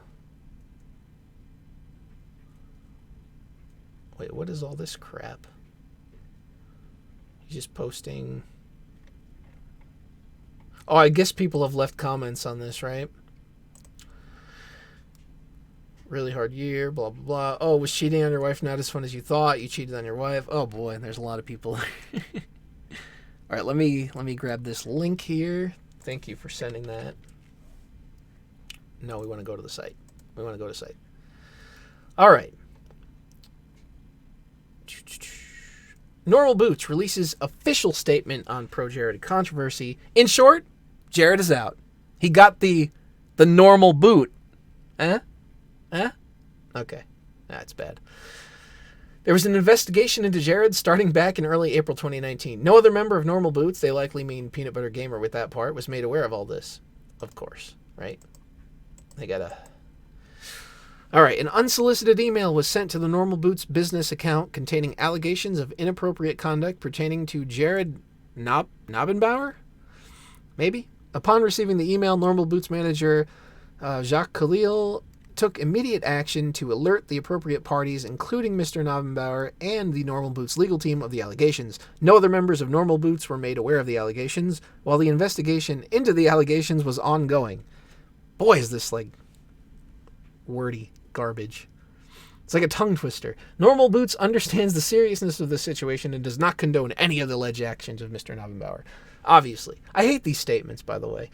Wait, what is all this crap? He's just posting... Oh, I guess people have left comments on this, right? Really hard year, blah, blah, blah. Oh, was cheating on your wife not as fun as you thought? You cheated on your wife? Oh, boy, there's a lot of people. All right, let me grab this link here. Thank you for sending that. No, we want to go to the site. All right. Normal Boots releases official statement on ProJared controversy. In short, Jared is out. He got the normal boot. Huh? Okay. That's bad. There was an investigation into Jared starting back in early April 2019. No other member of Normal Boots, they likely mean Peanut Butter Gamer with that part, was made aware of all this. Of course, right? They gotta... Alright, an unsolicited email was sent to the Normal Boots business account containing allegations of inappropriate conduct pertaining to Jared Knobbenbauer? Maybe? Upon receiving the email, Normal Boots manager Jacques Khalil took immediate action to alert the appropriate parties, including Mr. Knobbenbauer and the Normal Boots legal team, of the allegations. No other members of Normal Boots were made aware of the allegations, while the investigation into the allegations was ongoing. Boy, is this, like, wordy garbage. It's like a tongue twister. Normal Boots understands the seriousness of the situation and does not condone any of the alleged actions of Mr. Knobbenbauer. Obviously. I hate these statements, by the way.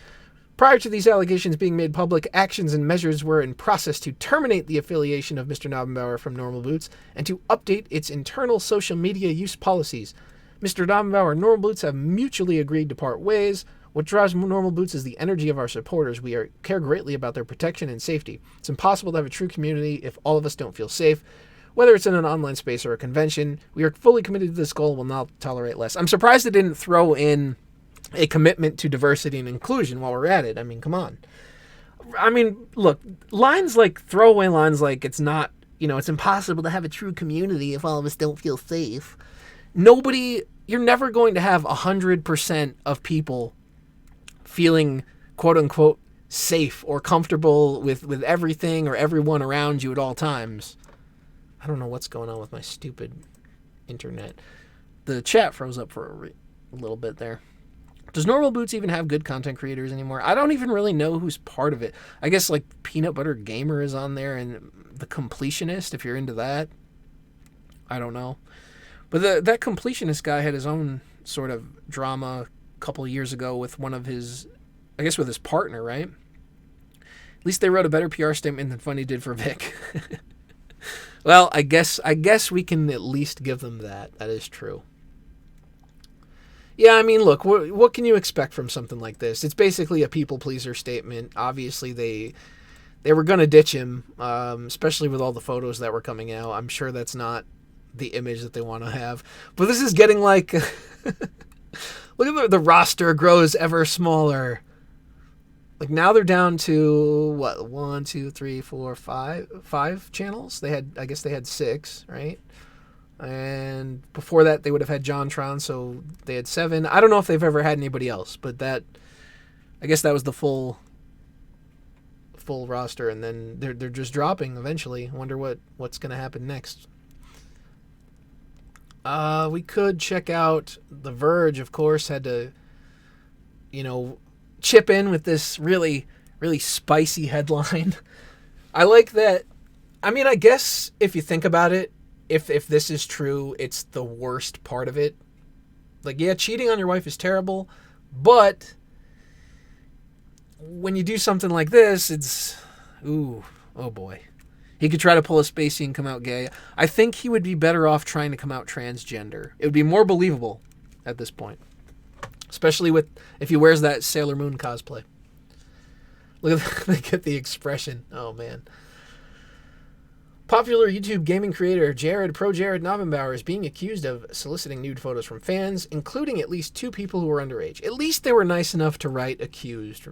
Prior to these allegations being made public, actions and measures were in process to terminate the affiliation of Mr. Knobbenbauer from Normal Boots and to update its internal social media use policies. Mr. Knobbenbauer and Normal Boots have mutually agreed to part ways. What drives Normal Boots is the energy of our supporters. We care greatly about their protection and safety. It's impossible to have a true community if all of us don't feel safe. Whether it's in an online space or a convention, we are fully committed to this goal and will not tolerate less. I'm surprised it didn't throw in a commitment to diversity and inclusion while we're at it. I mean, come on. I mean, look, lines like, throwaway lines like, it's not, it's impossible to have a true community if all of us don't feel safe. You're never going to have 100% of people feeling, quote unquote, safe or comfortable with everything or everyone around you at all times. I don't know what's going on with my stupid internet. The chat froze up for a little bit there. Does Normal Boots even have good content creators anymore? I don't even really know who's part of it. I guess like Peanut Butter Gamer is on there, and The Completionist, if you're into that. I don't know. But that Completionist guy had his own sort of drama a couple of years ago with one of his, I guess with his partner, right? At least they wrote a better PR statement than Funny did for Vic. Well, I guess we can at least give them that. That is true. Yeah, I mean, look, what can you expect from something like this? It's basically a people pleaser statement. Obviously, they were going to ditch him, especially with all the photos that were coming out. I'm sure that's not the image that they want to have. But this is getting like, look at the roster grows ever smaller. Like now they're down to what, 1, 2, 3, 4, 5 channels. I guess they had 6, right? And before that they would have had JonTron, so they had 7. I don't know if they've ever had anybody else, but I guess that was the full roster, and then they're just dropping eventually. I wonder what's going to happen next. We could check out The Verge, of course, had to, chip in with this really, really spicy headline. I like that. I mean, I guess if you think about it, if this is true, it's the worst part of it. Like, yeah, cheating on your wife is terrible, but when you do something like this, it's, oh boy. He could try to pull a Spacey and come out gay. I think he would be better off trying to come out transgender. It would be more believable at this point. Especially if he wears that Sailor Moon cosplay. Look at the expression. Oh, man. Popular YouTube gaming creator ProJared Novenbauer is being accused of soliciting nude photos from fans, including at least 2 people who were underage. At least they were nice enough to write accused.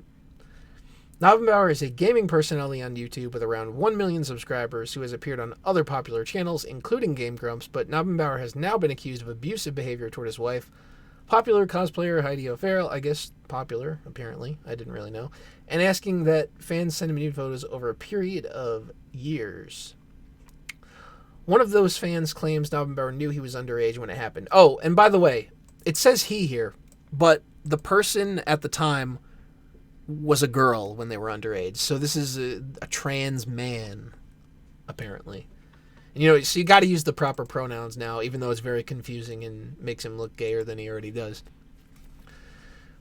Novenbauer is a gaming personality on YouTube with around 1 million subscribers who has appeared on other popular channels, including Game Grumps, but Novenbauer has now been accused of abusive behavior toward his wife. Popular cosplayer Heidi O'Farrell, I guess popular, apparently, I didn't really know, and asking that fans send him nude photos over a period of years. One of those fans claims Novenbauer knew he was underage when it happened. Oh, and by the way, it says he here, but the person at the time was a girl when they were underage. So this is a trans man, apparently. And, so you got to use the proper pronouns now, even though it's very confusing and makes him look gayer than he already does.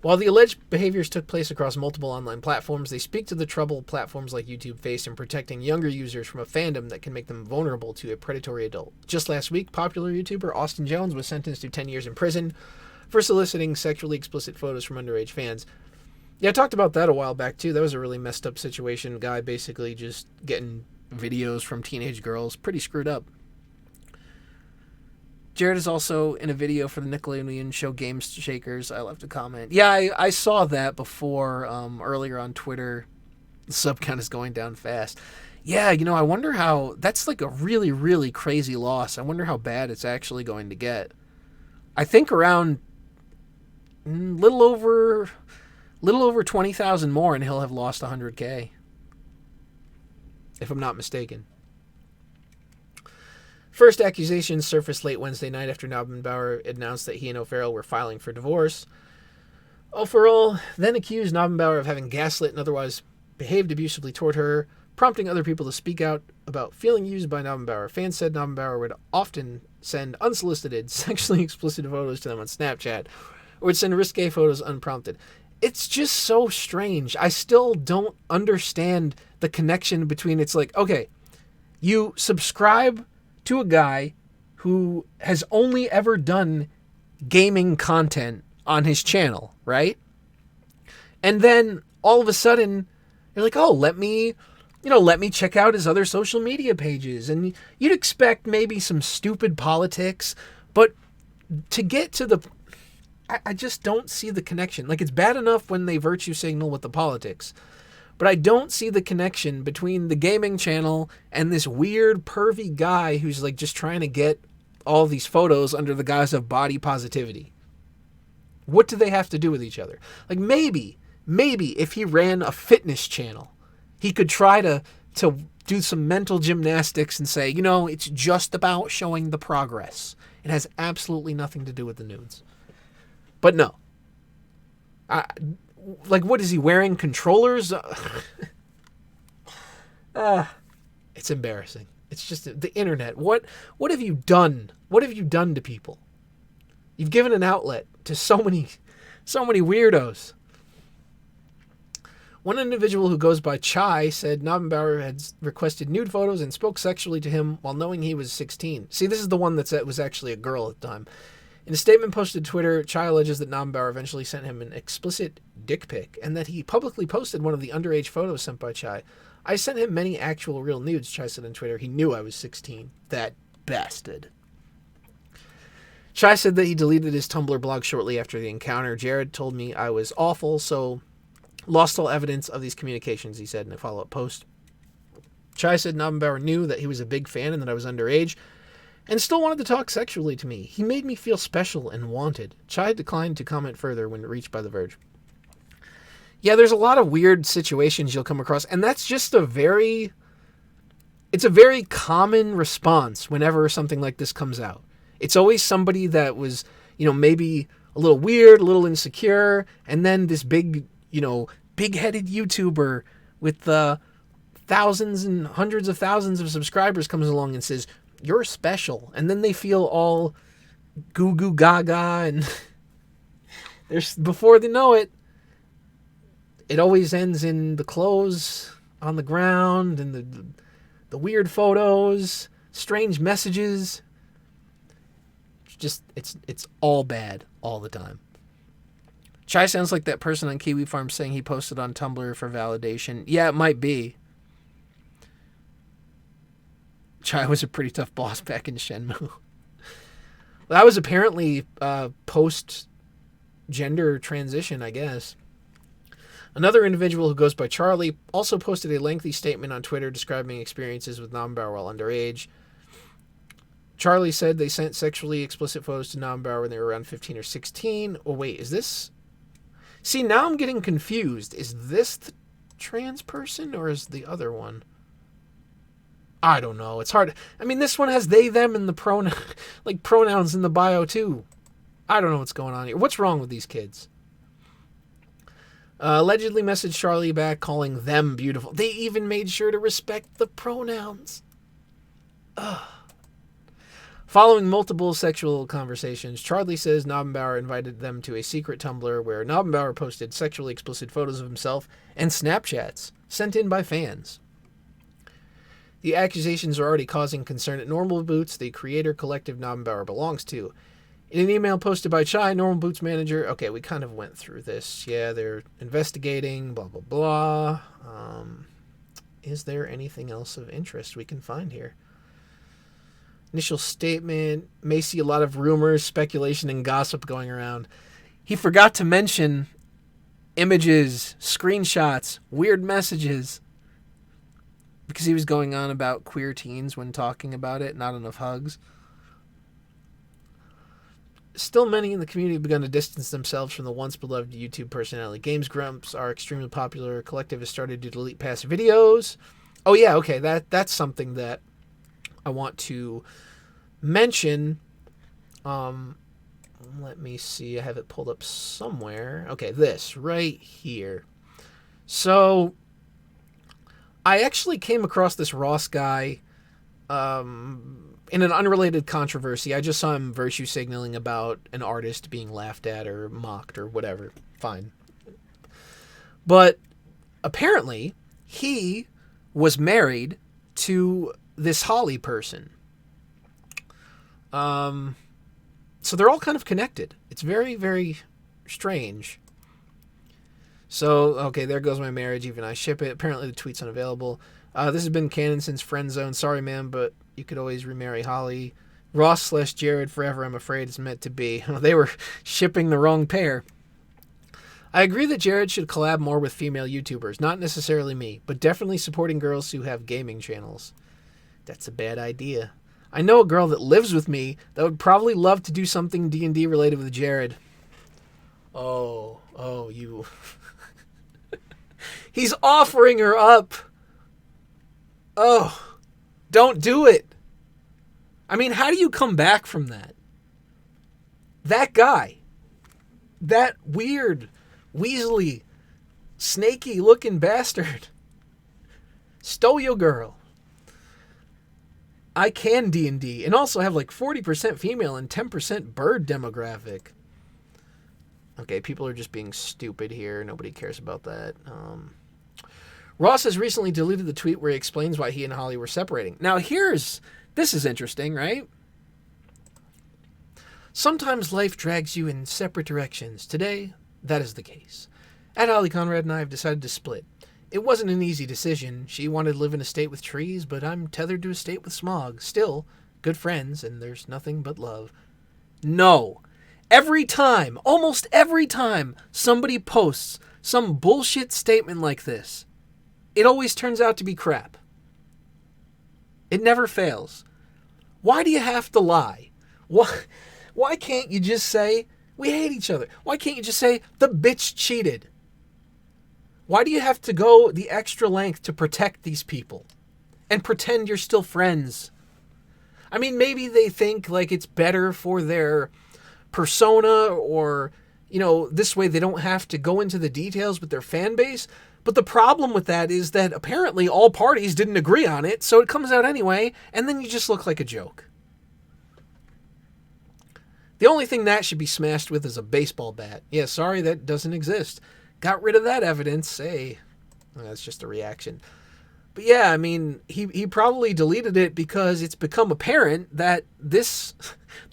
While the alleged behaviors took place across multiple online platforms, they speak to the trouble platforms like YouTube face in protecting younger users from a fandom that can make them vulnerable to a predatory adult. Just last week, popular YouTuber Austin Jones was sentenced to 10 years in prison for soliciting sexually explicit photos from underage fans. Yeah, I talked about that a while back, too. That was a really messed up situation. Guy basically just getting videos from teenage girls. Pretty screwed up. Jared is also in a video for the Nickelodeon show Game Shakers. I left a comment. Yeah, I saw that before, earlier on Twitter. The sub count is going down fast. Yeah, I wonder how... That's like a really, really crazy loss. I wonder how bad it's actually going to get. I think around little over 20,000 more, and he'll have lost 100K. If I'm not mistaken. First accusations surfaced late Wednesday night after Novenbauer announced that he and O'Farrell were filing for divorce. O'Farrell then accused Novenbauer of having gaslit and otherwise behaved abusively toward her, prompting other people to speak out about feeling used by Novenbauer. Fans said Novenbauer would often send unsolicited, sexually explicit photos to them on Snapchat, or would send risque photos unprompted. It's just so strange. I still don't understand the connection between, it's like, okay, you subscribe to a guy who has only ever done gaming content on his channel, right? And then all of a sudden you're like, oh, let me check out his other social media pages. And you'd expect maybe some stupid politics, but to get to the... I just don't see the connection. Like, it's bad enough when they virtue signal with the politics, but I don't see the connection between the gaming channel and this weird pervy guy who's like just trying to get all these photos under the guise of body positivity. What do they have to do with each other? Like, maybe maybe if he ran a fitness channel, he could try to do some mental gymnastics and say, it's just about showing the progress. It has absolutely nothing to do with the nudes. But no. What is he wearing? Controllers? It's embarrassing. It's just the internet. What have you done? What have you done to people? You've given an outlet to so many weirdos. One individual who goes by Chai said Knobbenbauer had requested nude photos and spoke sexually to him while knowing he was 16. See, this is the one that was actually a girl at the time. In a statement posted to Twitter, Chai alleges that Knobbenbauer eventually sent him an explicit dick pic and that he publicly posted one of the underage photos sent by Chai. I sent him many actual real nudes, Chai said on Twitter. He knew I was 16. That bastard. Chai said that he deleted his Tumblr blog shortly after the encounter. Jared told me I was awful, so lost all evidence of these communications, he said in a follow-up post. Chai said Knobbenbauer knew that he was a big fan and that I was underage, and still wanted to talk sexually to me. He made me feel special and wanted. Chai declined to comment further when reached by The Verge. Yeah, there's a lot of weird situations you'll come across, and that's just it's a very common response whenever something like this comes out. It's always somebody that was, maybe a little weird, a little insecure, and then this big, big-headed YouTuber with thousands and hundreds of thousands of subscribers comes along and says, "You're special," and then they feel all goo goo gaga, and before they know it, it always ends in the clothes on the ground and the weird photos, strange messages. It's all bad all the time. Chai sounds like that person on Kiwi Farm saying he posted on Tumblr for validation. Yeah, it might be. Chai was a pretty tough boss back in Shenmue. Well, that was apparently post-gender transition, I guess. Another individual who goes by Charlie also posted a lengthy statement on Twitter describing experiences with Knobbenbauer while underage. Charlie said they sent sexually explicit photos to Knobbenbauer when they were around 15 or 16. Oh, wait, is this... See, now I'm getting confused. Is this the trans person or is the other one? I don't know. It's hard. I mean, this one has they, them, and the pronouns in the bio, too. I don't know what's going on here. What's wrong with these kids? Allegedly messaged Charlie back calling them beautiful. They even made sure to respect the pronouns. Ugh. Following multiple sexual conversations, Charlie says Knobbenbauer invited them to a secret Tumblr where Knobbenbauer posted sexually explicit photos of himself and Snapchats sent in by fans. The accusations are already causing concern at Normal Boots, the creator collective Knobbenbauer belongs to. In an email posted by Chai, Normal Boots manager, okay, we kind of went through this. Yeah, they're investigating, blah, blah, blah. Is there anything else of interest we can find here? Initial statement, may see a lot of rumors, speculation, and gossip going around. He forgot to mention images, screenshots, weird messages, because he was going on about queer teens when talking about it, not enough hugs. Still, many in the community have begun to distance themselves from the once-beloved YouTube personality. Games Grumps are extremely popular. Collective has started to delete past videos. Oh, yeah, okay, that's something that I want to mention. Let me see. I have it pulled up somewhere. Okay, this right here. So I actually came across this Ross guy in an unrelated controversy. I just saw him virtue signaling about an artist being laughed at or mocked or whatever. Fine. But apparently he was married to this Holly person. So they're all kind of connected. It's very, very strange. So, okay, there goes my marriage. Even I ship it. Apparently the tweet's unavailable. This has been canon since Friend Zone. Sorry, man, but you could always remarry Holly. Ross/Jared forever, I'm afraid it's meant to be. They were shipping the wrong pair. I agree that Jared should collab more with female YouTubers. Not necessarily me, but definitely supporting girls who have gaming channels. That's a bad idea. I know a girl that lives with me that would probably love to do something D&D related with Jared. Oh, you... He's offering her up. Oh, don't do it. I mean, how do you come back from that? That guy, that weird, weaselly, snaky looking bastard, stole your girl. I can D&D and also have like 40% female and 10% bird demographic. Okay, people are just being stupid here. Nobody cares about that. Ross has recently deleted the tweet where he explains why he and Holly were separating. Now this is interesting, right? Sometimes life drags you in separate directions. Today, that is the case. At Holly Conrad and I have decided to split. It wasn't an easy decision. She wanted to live in a state with trees, but I'm tethered to a state with smog. Still, good friends, and there's nothing but love. No. Every time, almost every time, somebody posts some bullshit statement like this, it always turns out to be crap. It never fails. Why do you have to lie? Why can't you just say, we hate each other? Why can't you just say, the bitch cheated? Why do you have to go the extra length to protect these people and pretend you're still friends? I mean, maybe they think like it's better for their persona or, this way they don't have to go into the details with their fan base. But the problem with that is that apparently all parties didn't agree on it, so it comes out anyway, and then you just look like a joke. The only thing that should be smashed with is a baseball bat. Yeah, sorry, that doesn't exist. Got rid of that evidence. Hey, that's just a reaction. But yeah, I mean, he probably deleted it because it's become apparent that the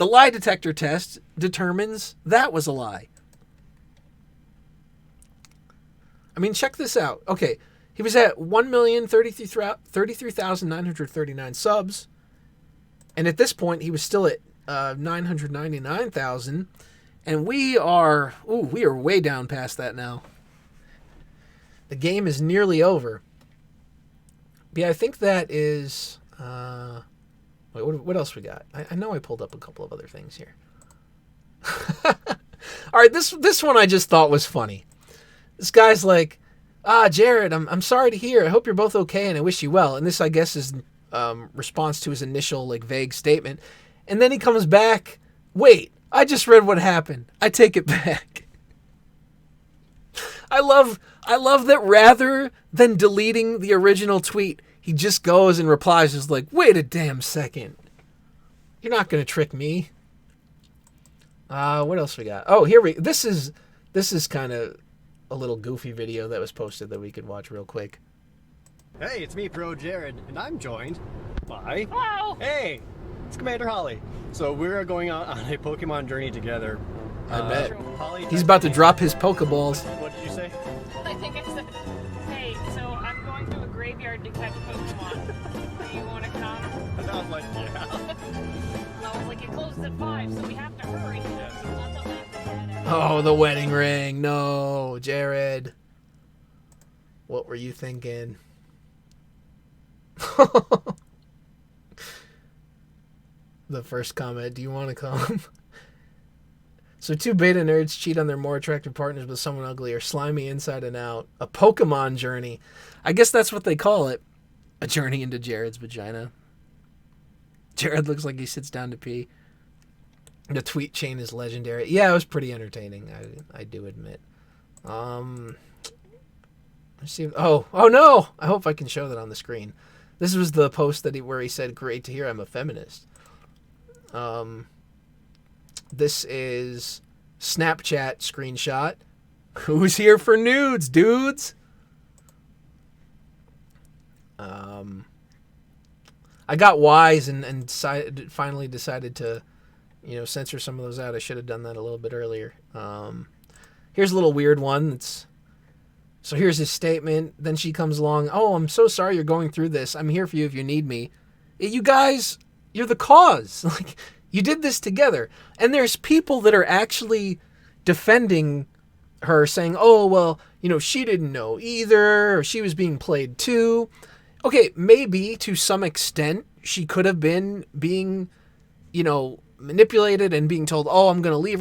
lie detector test determines that was a lie. I mean, check this out. Okay, he was at 1,033,939 subs. And at this point, he was still at 999,000. And we are way down past that now. The game is nearly over. But yeah, I think that is... wait, what else we got? I know I pulled up a couple of other things here. All right, this one I just thought was funny. This guy's like, Jared, I'm sorry to hear. I hope you're both okay, and I wish you well. And this, I guess, is response to his initial like vague statement. And then he comes back, wait, I just read what happened. I take it back. I love that rather than deleting the original tweet, he just goes and replies just like, wait a damn second. You're not going to trick me. What else we got? Oh, this is kind of a little goofy video that was posted that we could watch real quick. Hey, it's me, ProJared, and I'm joined by... Hello! Hey, it's Commander Holly. So we're going on a Pokemon journey together. I bet. Holly, he's about to drop his Pokeballs. What did you say? I think I said, hey, so I'm going to a graveyard to catch Pokemon. Do you want to come? And I was like, yeah. I was like, it closes at 5, so we have to hurry. Yes. Oh, the wedding ring. No, Jared. What were you thinking? The first comment, do you want to come? So 2 beta nerds cheat on their more attractive partners with someone ugly or slimy inside and out. A Pokemon journey. I guess that's what they call it. A journey into Jared's vagina. Jared looks like he sits down to pee. The tweet chain is legendary. Yeah, it was pretty entertaining, I do admit. Let's see. Oh no! I hope I can show that on the screen. This was the post where he said, "Great to hear I'm a feminist." This is Snapchat screenshot. Who's here for nudes, dudes? I got wise and finally decided to, censor some of those out. I should have done that a little bit earlier. Here's a little weird one. So here's his statement. Then she comes along. Oh, I'm so sorry you're going through this. I'm here for you if you need me. You guys, you're the cause. Like, you did this together. And there's people that are actually defending her, saying, oh, well, she didn't know either, or she was being played too. Okay, maybe to some extent she could have been being, manipulated and being told, oh, I'm going to leave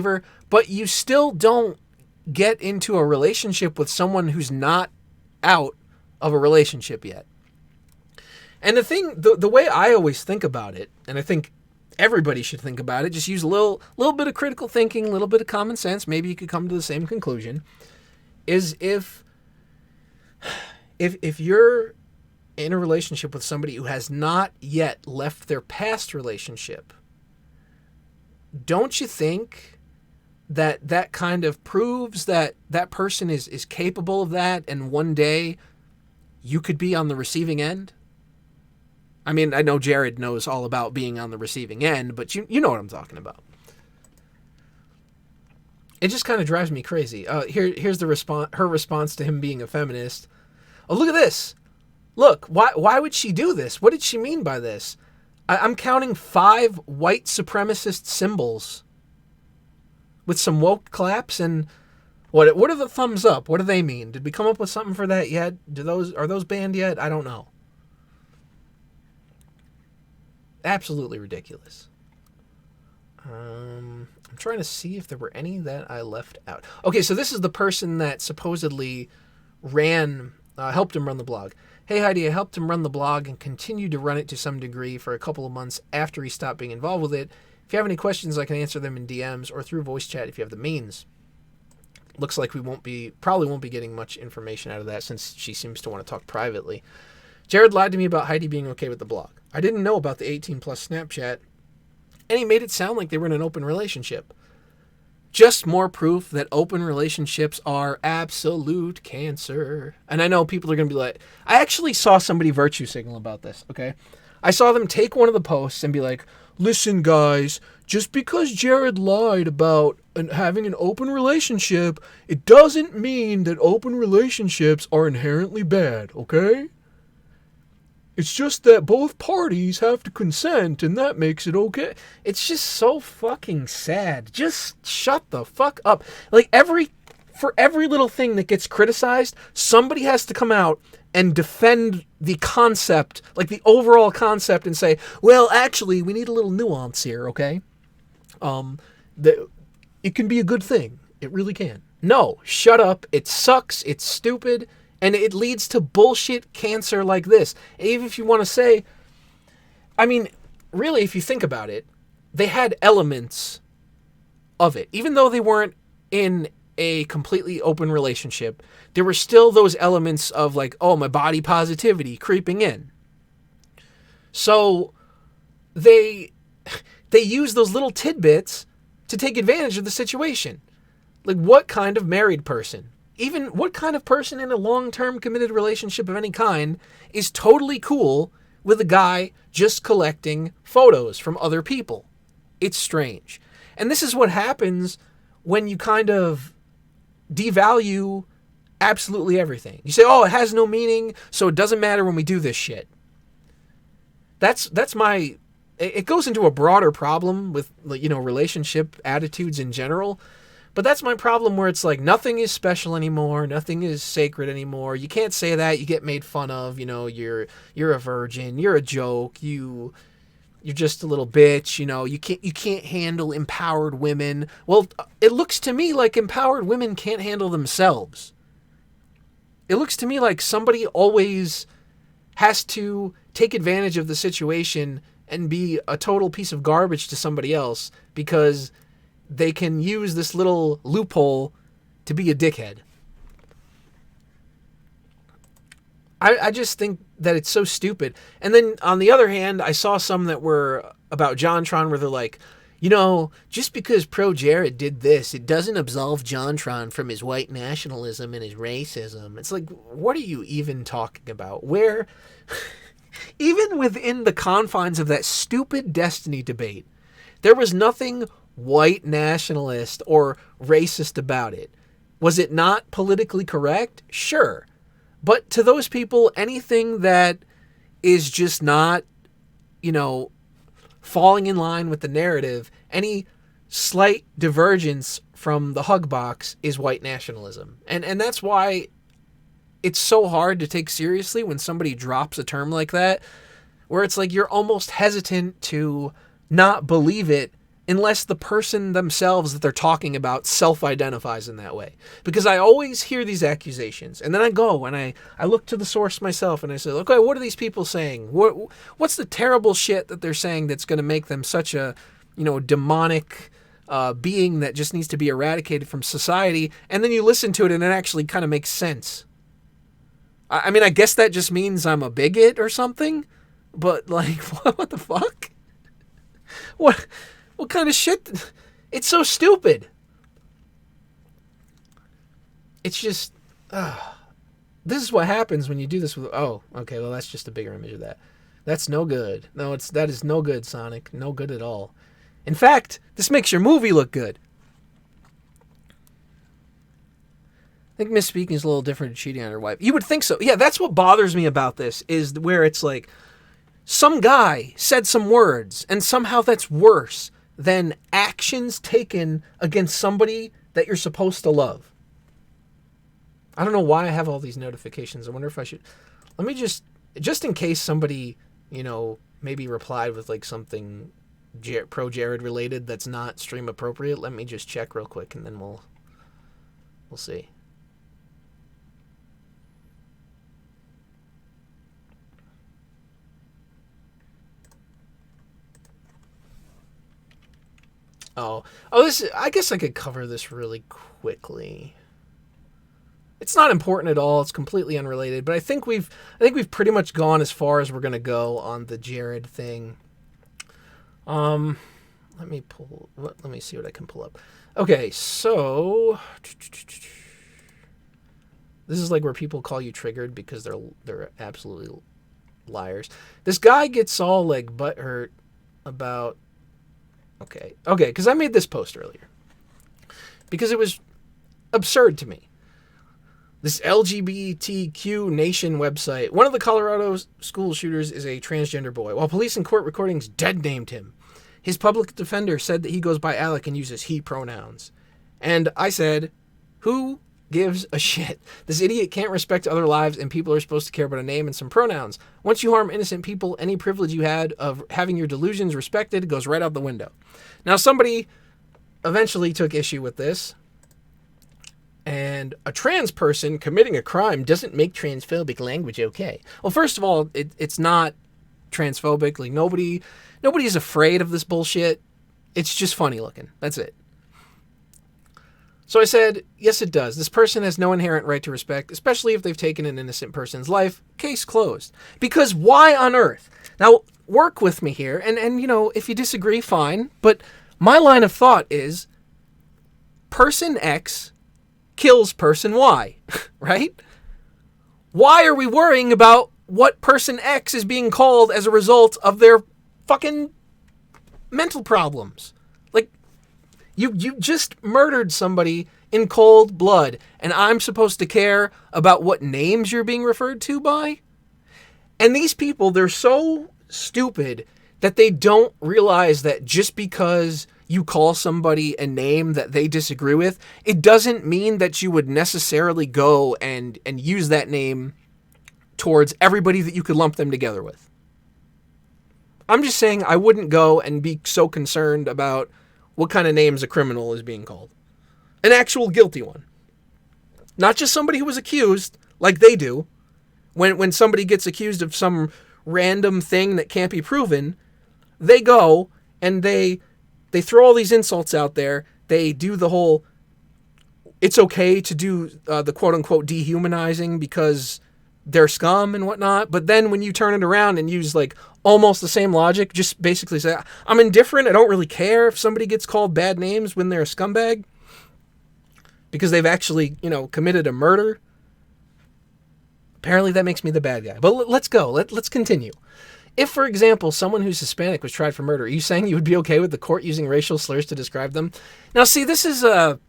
her. But you still don't get into a relationship with someone who's not out of a relationship yet. And the way I always think about it, and I think everybody should think about it, just use a little bit of critical thinking, a little bit of common sense, maybe you could come to the same conclusion, is if you're in a relationship with somebody who has not yet left their past relationship, don't you think that kind of proves that that person is capable of that, and one day you could be on the receiving end? I mean, I know Jared knows all about being on the receiving end, but you know what I'm talking about. It just kind of drives me crazy. Here's her response to him being a feminist. Oh, look at this. Look, why would she do this? What did she mean by this? I'm counting 5 white supremacist symbols with some woke claps, and what are the thumbs up? What do they mean? Did we come up with something for that yet? Are those banned yet? I don't know. Absolutely ridiculous. I'm trying to see if there were any that I left out. Okay, so this is the person that supposedly helped him run the blog. Hey Heidi, I helped him run the blog and continued to run it to some degree for a couple of months after he stopped being involved with it. If you have any questions, I can answer them in DMs or through voice chat if you have the means. Looks like we probably won't be getting much information out of that since she seems to want to talk privately. Jared lied to me about Heidi being okay with the blog. I didn't know about the 18 plus Snapchat, and he made it sound like they were in an open relationship. Just more proof that open relationships are absolute cancer. And I know people are going to be like, I actually saw somebody virtue signal about this, okay? I saw them take one of the posts and be like, listen guys, just because Jared lied about having an open relationship, it doesn't mean that open relationships are inherently bad, okay? It's just that both parties have to consent, and that makes it okay. It's just so fucking sad. Just shut the fuck up. Like, for every little thing that gets criticized, somebody has to come out and defend the concept, like the overall concept, and say, well, actually, we need a little nuance here, okay? It can be a good thing. It really can. No, shut up. It sucks. It's stupid. And it leads to bullshit cancer like this. Even if you want to say, I mean, really, if you think about it, they had elements of it. Even though they weren't in a completely open relationship, there were still those elements of like, oh, my body positivity creeping in. So they use those little tidbits to take advantage of the situation. Like, what kind of married person? Even what kind of person in a long-term committed relationship of any kind is totally cool with a guy just collecting photos from other people? It's strange. And this is what happens when you kind of devalue absolutely everything. You say, oh, it has no meaning, so it doesn't matter when we do this shit. It goes into a broader problem with, relationship attitudes in general. But that's my problem, where it's like nothing is special anymore, nothing is sacred anymore. You can't say that. You get made fun of. You're a virgin. You're a joke. You're just a little bitch. You can't handle empowered women. Well, it looks to me like empowered women can't handle themselves. It looks to me like somebody always has to take advantage of the situation and be a total piece of garbage to somebody else because they can use this little loophole to be a dickhead. I just think that it's so stupid. And then on the other hand, I saw some that were about JonTron where they're like, just because ProJared did this, it doesn't absolve JonTron from his white nationalism and his racism. It's like, what are you even talking about? Where, even within the confines of that stupid Destiny debate, there was nothing white nationalist or racist about it. Was it not politically correct? Sure. But to those people, anything that is just not, falling in line with the narrative, any slight divergence from the hug box is white nationalism. And that's why it's so hard to take seriously when somebody drops a term like that, where it's like you're almost hesitant to not believe it unless the person themselves that they're talking about self-identifies in that way. Because I always hear these accusations, and then I go and I look to the source myself, and I say, okay, what are these people saying? What's the terrible shit that they're saying that's going to make them such a, demonic being that just needs to be eradicated from society? And then you listen to it, and it actually kind of makes sense. I mean, I guess that just means I'm a bigot or something, but like, what the fuck? What kind of shit? It's so stupid. It's just, this is what happens when you do this with, oh, okay, well, that's just a bigger image of that. That's no good. No, that is no good, Sonic. No good at all. In fact, this makes your movie look good. I think misspeaking is a little different than cheating on her wife. You would think so. Yeah, that's what bothers me about this, is where it's like, some guy said some words, and somehow that's worse than actions taken against somebody that you're supposed to love. I don't know why I have all these notifications. I wonder if I should... Let me just in case somebody, maybe replied with like something ProJared related that's not stream appropriate, let me just check real quick, and then we'll see. Oh, I guess I could cover this really quickly. It's not important at all. It's completely unrelated, but I think we've pretty much gone as far as we're going to go on the Jared thing. Let me see what I can pull up. Okay, so this is like where people call you triggered because they're absolutely liars. This guy gets all like butthurt about Okay, because I made this post earlier. Because it was absurd to me. This LGBTQ Nation website, one of the Colorado school shooters is a transgender boy, while police and court recordings dead-named him. His public defender said that he goes by Alec and uses he pronouns. And I said, who gives a shit? This idiot can't respect other lives, and people are supposed to care about a name and some pronouns. Once you harm innocent people, any privilege you had of having your delusions respected goes right out the window. Now, somebody eventually took issue with this, and a trans person committing a crime doesn't make transphobic language okay. Well, first of all, it's not transphobic. Like, nobody's afraid of this bullshit. It's just funny looking. That's it. So I said, yes, it does. This person has no inherent right to respect, especially if they've taken an innocent person's life. Case closed. Because why on earth? Now, work with me here, and if you disagree, fine. But my line of thought is, person X kills person Y, right? Why are we worrying about what person X is being called as a result of their fucking mental problems? Like, you just murdered somebody in cold blood, and I'm supposed to care about what names you're being referred to by? And these people, they're so stupid that they don't realize that just because you call somebody a name that they disagree with, it doesn't mean that you would necessarily go and use that name towards everybody that you could lump them together with. I'm just saying I wouldn't go and be so concerned about what kind of names a criminal is being called. An actual guilty one. Not just somebody who was accused, like they do. When somebody gets accused of some random thing that can't be proven, they go and they throw all these insults out there. They do the whole, it's okay to do the quote-unquote dehumanizing because they're scum and whatnot. But then when you turn it around and use like almost the same logic, just basically say, I'm indifferent. I don't really care if somebody gets called bad names when they're a scumbag because they've actually, committed a murder. Apparently that makes me the bad guy. But let's go. Let's continue. If, for example, someone who's Hispanic was tried for murder, are you saying you would be okay with the court using racial slurs to describe them? Now, see, this is a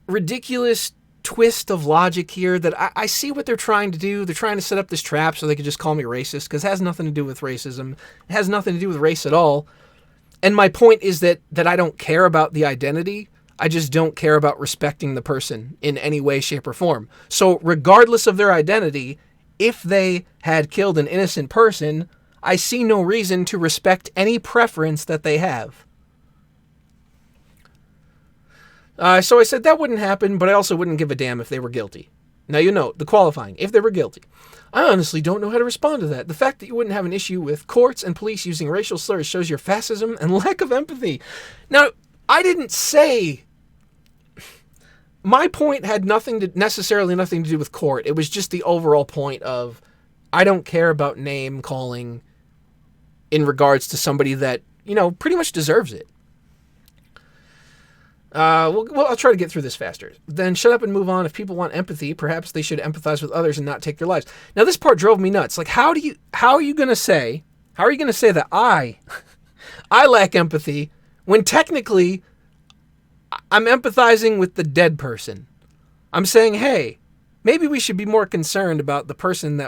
ridiculous twist of logic here that I see what they're trying to do. They're trying to set up this trap so they could just call me racist because it has nothing to do with racism. It has nothing to do with race at all. And my point is that I don't care about the identity. I just don't care about respecting the person in any way, shape, or form. So regardless of their identity, if they had killed an innocent person, I see no reason to respect any preference that they have. So I said that wouldn't happen, but I also wouldn't give a damn if they were guilty. Now you know, the qualifying, if they were guilty. I honestly don't know how to respond to that. The fact that you wouldn't have an issue with courts and police using racial slurs shows your fascism and lack of empathy. Now, I didn't say... My point had necessarily nothing to do with court. It was just the overall point of, I don't care about name calling in regards to somebody that, pretty much deserves it. Well, I'll try to get through this faster. Then shut up and move on. If people want empathy, perhaps they should empathize with others and not take their lives. Now, this part drove me nuts. Like, how are you going to say that I lack empathy when technically I'm empathizing with the dead person? I'm saying, hey, maybe we should be more concerned about the person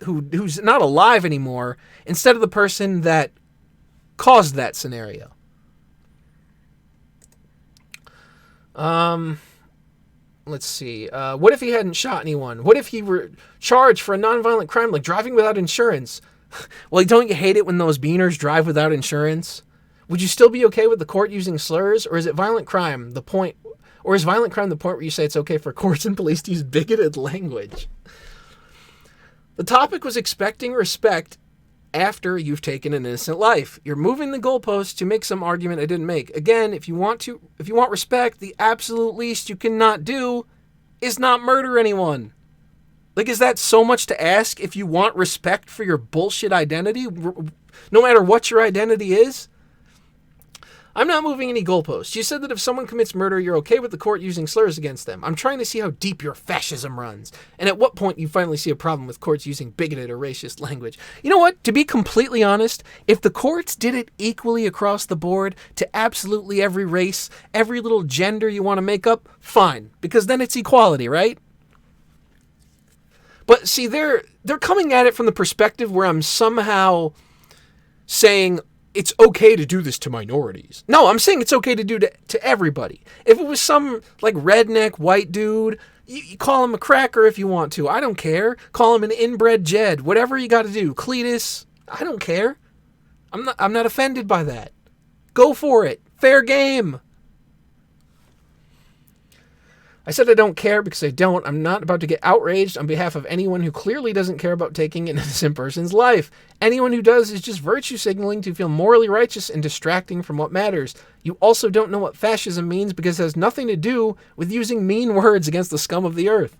who's not alive anymore instead of the person that caused that scenario. Let's see. What if he hadn't shot anyone? What if he were charged for a nonviolent crime like driving without insurance? Well, don't you hate it when those beaners drive without insurance? Would you still be okay with the court using slurs, or is violent crime the point where you say it's okay for courts and police to use bigoted language? The topic was expecting respect after you've taken an innocent life. You're moving the goalposts to make some argument I didn't make. Again, if you want respect, the absolute least you cannot do is not murder anyone. Like, is that so much to ask if you want respect for your bullshit identity, no matter what your identity is? I'm not moving any goalposts. You said that if someone commits murder, you're okay with the court using slurs against them. I'm trying to see how deep your fascism runs, and at what point you finally see a problem with courts using bigoted or racist language. You know what? To be completely honest, if the courts did it equally across the board to absolutely every race, every little gender you want to make up, fine, because then it's equality, right? But see, they're coming at it from the perspective where I'm somehow saying it's okay to do this to minorities. No, I'm saying it's okay to do to everybody. If it was some like redneck white dude, you call him a cracker if you want to. I don't care. Call him an inbred Jed. Whatever you got to do. Cletus. I don't care. I'm not offended by that. Go for it. Fair game. I said I don't care because I don't. I'm not about to get outraged on behalf of anyone who clearly doesn't care about taking an innocent person's life. Anyone who does is just virtue signaling to feel morally righteous and distracting from what matters. You also don't know what fascism means because it has nothing to do with using mean words against the scum of the earth.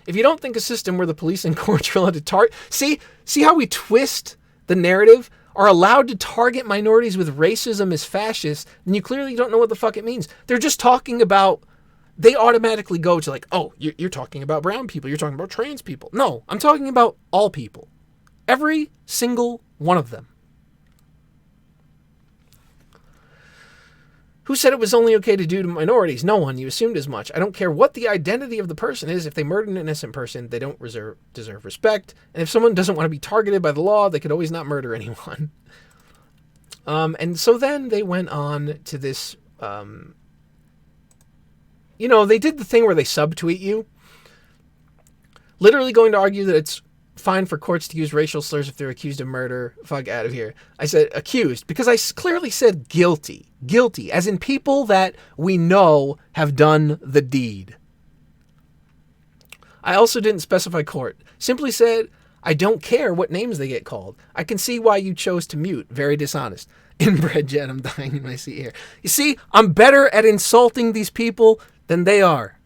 If you don't think a system where the police and courts are allowed to target... See how we twist the narrative? Are allowed to target minorities with racism as fascist, then you clearly don't know what the fuck it means. They're just talking about... They automatically go to like, oh, you're talking about brown people. You're talking about trans people. No, I'm talking about all people. Every single one of them. Who said it was only okay to do to minorities? No one. You assumed as much. I don't care what the identity of the person is. If they murdered an innocent person, they don't deserve respect. And if someone doesn't want to be targeted by the law, they could always not murder anyone. And so then they went on to this... they did the thing where they subtweet you. Literally going to argue that it's fine for courts to use racial slurs if they're accused of murder. Fuck out of here. I said accused because I clearly said guilty. Guilty, as in people that we know have done the deed. I also didn't specify court. Simply said, I don't care what names they get called. I can see why you chose to mute. Very dishonest. Inbred Jet, I'm dying in my seat here. You see, I'm better at insulting these people than they are.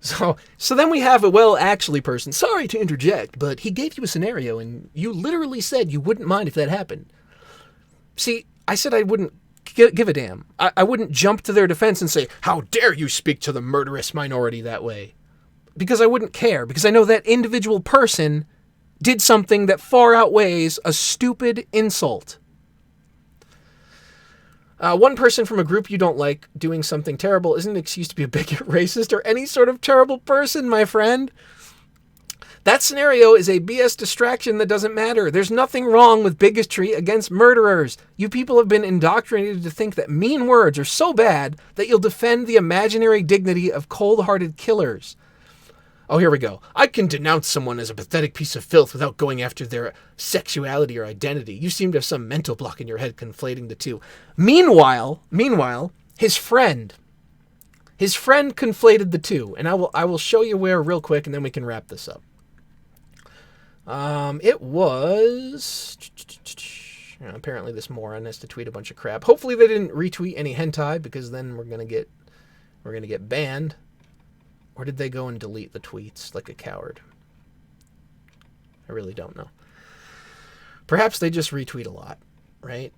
So then we have a well, actually person. Sorry to interject, but he gave you a scenario and you literally said you wouldn't mind if that happened. See, I said I wouldn't give a damn. I wouldn't jump to their defense and say, how dare you speak to the murderous minority that way? Because I wouldn't care, because I know that individual person did something that far outweighs a stupid insult. One person from a group you don't like doing something terrible isn't an excuse to be a bigot, racist, or any sort of terrible person, my friend. That scenario is a BS distraction that doesn't matter. There's nothing wrong with bigotry against murderers. You people have been indoctrinated to think that mean words are so bad that you'll defend the imaginary dignity of cold-hearted killers. Oh, here we go. I can denounce someone as a pathetic piece of filth without going after their sexuality or identity. You seem to have some mental block in your head conflating the two. Meanwhile, his friend conflated the two, and I will show you where real quick, and then we can wrap this up. It was... apparently this moron has to tweet a bunch of crap. Hopefully they didn't retweet any hentai, because then we're gonna get banned. Or did they go and delete the tweets like a coward? I really don't know. Perhaps they just retweet a lot, right?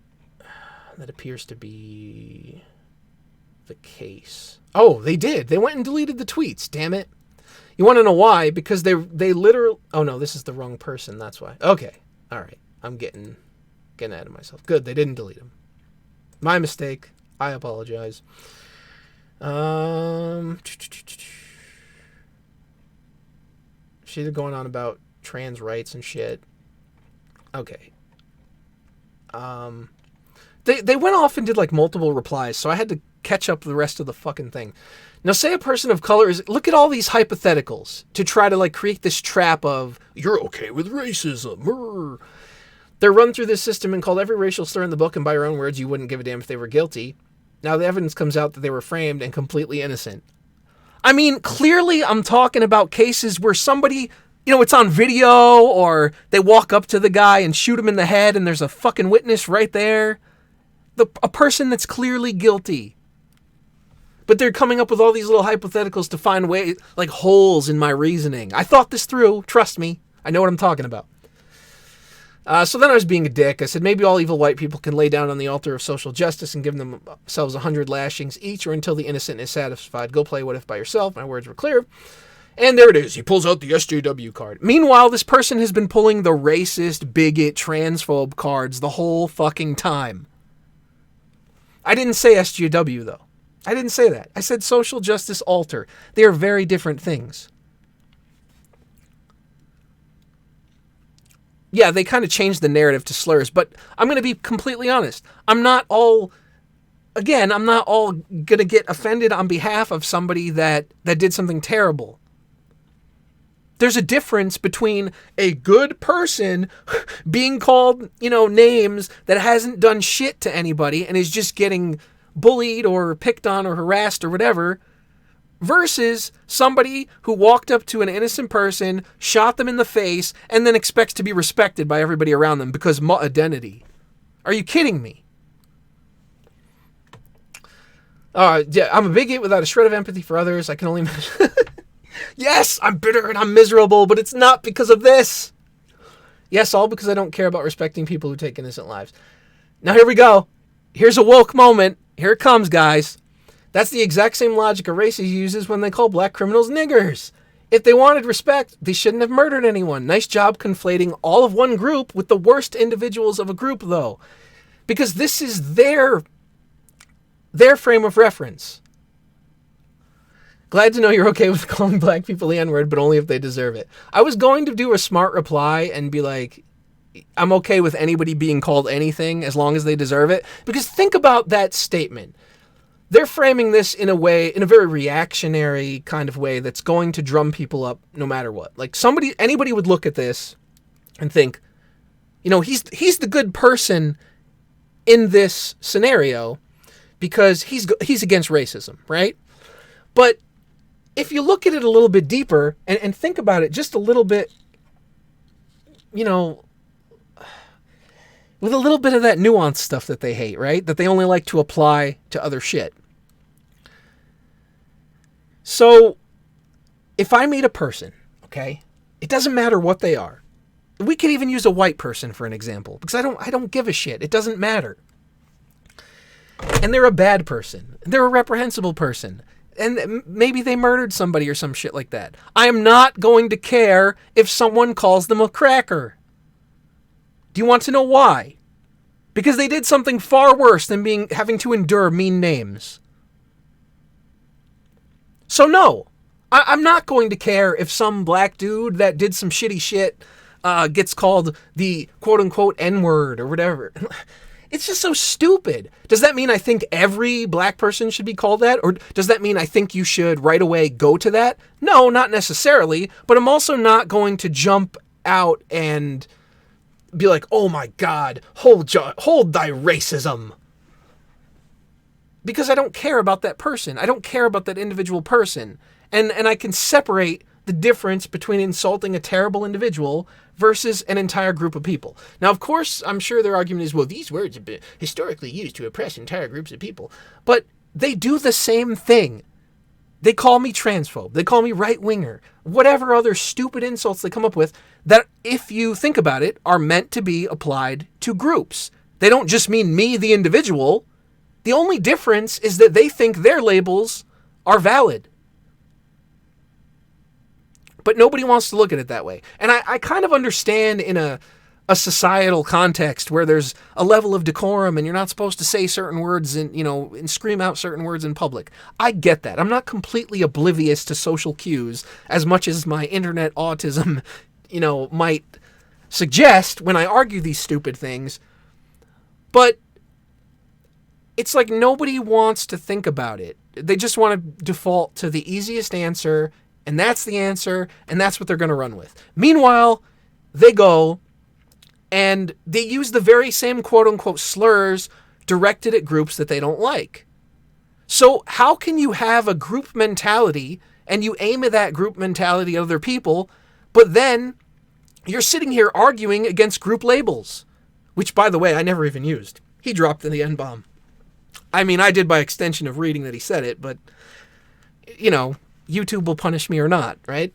That appears to be the case. Oh, they did. They went and deleted the tweets. Damn it. You want to know why? Because they literally... Oh, no, this is the wrong person. That's why. Okay. All right. I'm getting ahead of myself. Good. They didn't delete them. My mistake. I apologize. She's going on about trans rights and shit. Okay. They went off and did like multiple replies, so I had to catch up the rest of the fucking thing. Now, say a person of color is... Look at all these hypotheticals to try to like create this trap of, you're okay with racism. Brr. They're run through this system and called every racial slur in the book, and by your own words, you wouldn't give a damn if they were guilty. Now the evidence comes out that they were framed and completely innocent. I mean, clearly I'm talking about cases where somebody, it's on video, or they walk up to the guy and shoot him in the head and there's a fucking witness right there. A person that's clearly guilty. But they're coming up with all these little hypotheticals to find like holes in my reasoning. I thought this through. Trust me. I know what I'm talking about. So then I was being a dick. I said, maybe all evil white people can lay down on the altar of social justice and give themselves 100 lashings each, or until the innocent is satisfied. Go play What If by yourself. My words were clear. And there it is. He pulls out the SJW card. Meanwhile, this person has been pulling the racist, bigot, transphobe cards the whole fucking time. I didn't say SJW, though. I didn't say that. I said social justice altar. They are very different things. Yeah, they kind of changed the narrative to slurs, but I'm going to be completely honest. I'm not all going to get offended on behalf of somebody that did something terrible. There's a difference between a good person being called, names that hasn't done shit to anybody and is just getting bullied or picked on or harassed or whatever, versus somebody who walked up to an innocent person, shot them in the face, and then expects to be respected by everybody around them because identity. Are you kidding me? Yeah, I'm a bigot without a shred of empathy for others. I can only... Yes, I'm bitter and I'm miserable, but it's not because of this. Yes, all because I don't care about respecting people who take innocent lives. Now here we go. Here's a woke moment. Here it comes, guys. That's the exact same logic a racist uses when they call black criminals niggers. If they wanted respect, they shouldn't have murdered anyone. Nice job conflating all of one group with the worst individuals of a group, though. Because this is their frame of reference. Glad to know you're okay with calling black people the N-word, but only if they deserve it. I was going to do a smart reply and be like, I'm okay with anybody being called anything as long as they deserve it. Because think about that statement. They're framing this in a very reactionary kind of way that's going to drum people up no matter what. Like anybody would look at this and think, he's the good person in this scenario because he's against racism, right? But if you look at it a little bit deeper and think about it just a little bit, with a little bit of that nuanced stuff that they hate, right? That they only like to apply to other shit. So, if I meet a person, okay, it doesn't matter what they are. We could even use a white person for an example, because I don't give a shit. It doesn't matter. And they're a bad person. They're a reprehensible person. And maybe they murdered somebody or some shit like that. I am not going to care if someone calls them a cracker. Do you want to know why? Because they did something far worse than having to endure mean names. So no, I'm not going to care if some black dude that did some shitty shit gets called the quote-unquote N-word or whatever. It's just so stupid. Does that mean I think every black person should be called that? Or does that mean I think you should right away go to that? No, not necessarily. But I'm also not going to jump out and be like, oh my God, hold thy racism. Because I don't care about that person. I don't care about that individual person. And I can separate the difference between insulting a terrible individual versus an entire group of people. Now, of course, I'm sure their argument is, well, these words have been historically used to oppress entire groups of people. But they do the same thing. They call me transphobe. They call me right-winger. Whatever other stupid insults they come up with that, if you think about it, are meant to be applied to groups. They don't just mean me, the individual. The only difference is that they think their labels are valid. But nobody wants to look at it that way. And I kind of understand in a societal context where there's a level of decorum and you're not supposed to say certain words and scream out certain words in public. I get that. I'm not completely oblivious to social cues as much as my internet autism, might suggest when I argue these stupid things. But it's like nobody wants to think about it. They just want to default to the easiest answer, and that's the answer, and that's what they're going to run with. Meanwhile, they go and they use the very same quote-unquote slurs directed at groups that they don't like. So how can you have a group mentality and you aim at that group mentality at other people, but then you're sitting here arguing against group labels, which, by the way, I never even used. He dropped the N-bomb. I mean, I did by extension of reading that he said it, but, YouTube will punish me or not, right?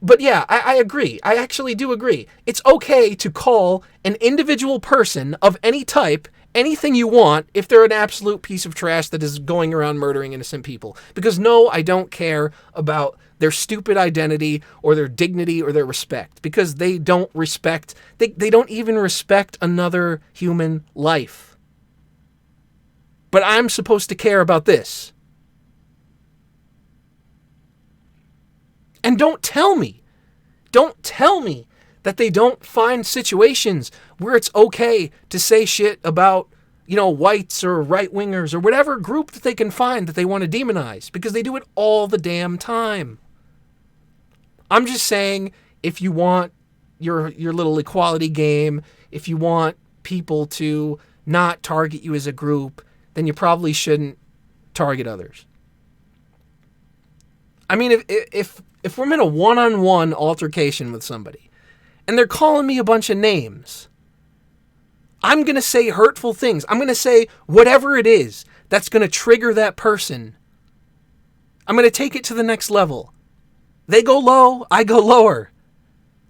But yeah, I agree. I actually do agree. It's okay to call an individual person of any type anything you want if they're an absolute piece of trash that is going around murdering innocent people. Because no, I don't care about their stupid identity or their dignity or their respect. Because they don't respect, they don't even respect another human life. But I'm supposed to care about this. And don't tell me that they don't find situations where it's okay to say shit about, whites or right-wingers or whatever group that they can find that they want to demonize, because they do it all the damn time. I'm just saying, if you want your little equality game, if you want people to not target you as a group, then you probably shouldn't target others. I mean, if we're in a one-on-one altercation with somebody and they're calling me a bunch of names, I'm going to say hurtful things. I'm going to say whatever it is that's going to trigger that person. I'm going to take it to the next level. They go low, I go lower.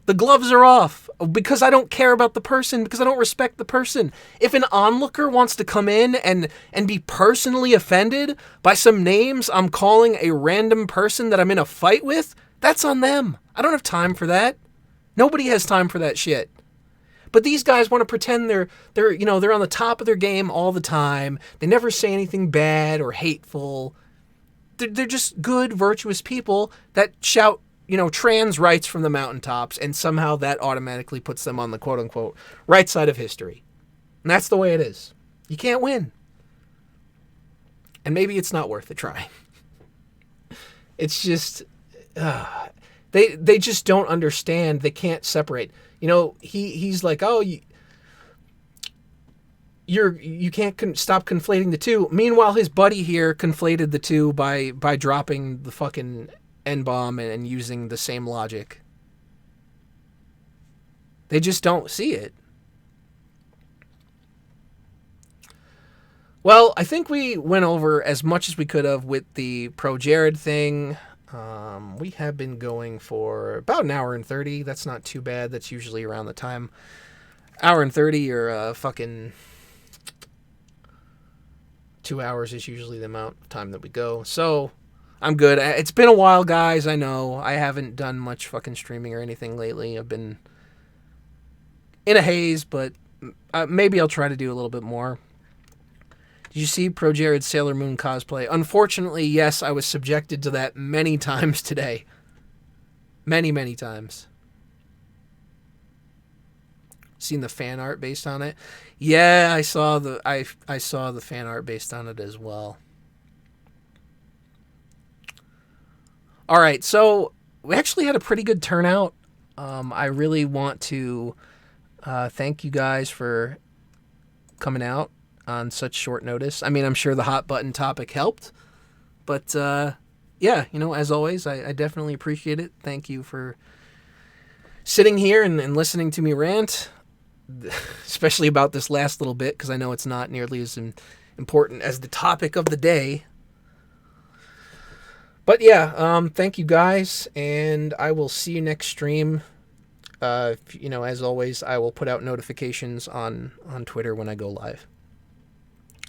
The gloves are off because I don't care about the person, because I don't respect the person. If an onlooker wants to come in and be personally offended by some names I'm calling a random person that I'm in a fight with, that's on them. I don't have time for that. Nobody has time for that shit. But these guys want to pretend they're on the top of their game all the time. They never say anything bad or hateful. They're just good, virtuous people that shout, trans rights from the mountaintops, and somehow that automatically puts them on the quote-unquote right side of history. And that's the way it is. You can't win. And maybe it's not worth a try. It's just... They just don't understand. They can't separate. He's like, oh, you can't stop conflating the two. Meanwhile, his buddy here conflated the two by dropping the fucking N-bomb and using the same logic. They just don't see it. Well, I think we went over as much as we could have with the ProJared thing. We have been going for about an hour and 30. That's not too bad. That's usually around the time. Hour and 30 or fucking 2 hours is usually the amount of time that we go. So I'm good. It's been a while, guys. I know. I haven't done much fucking streaming or anything lately. I've been in a haze, but maybe I'll try to do a little bit more. Did you see ProJared's Sailor Moon cosplay? Unfortunately, yes, I was subjected to that many times today. Many, many times. seen the fan art based on it. Yeah, I saw I saw the fan art based on it as well. All right, so we actually had a pretty good turnout. I really want to thank you guys for coming out on such short notice. I mean, I'm sure the hot button topic helped, but yeah, as always, I definitely appreciate it. Thank you for sitting here and listening to me rant, especially about this last little bit, because I know it's not nearly as important as the topic of the day. But yeah, thank you guys, and I will see you next stream. As always, I will put out notifications on Twitter when I go live.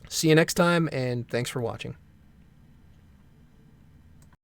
See you next time, and thanks for watching.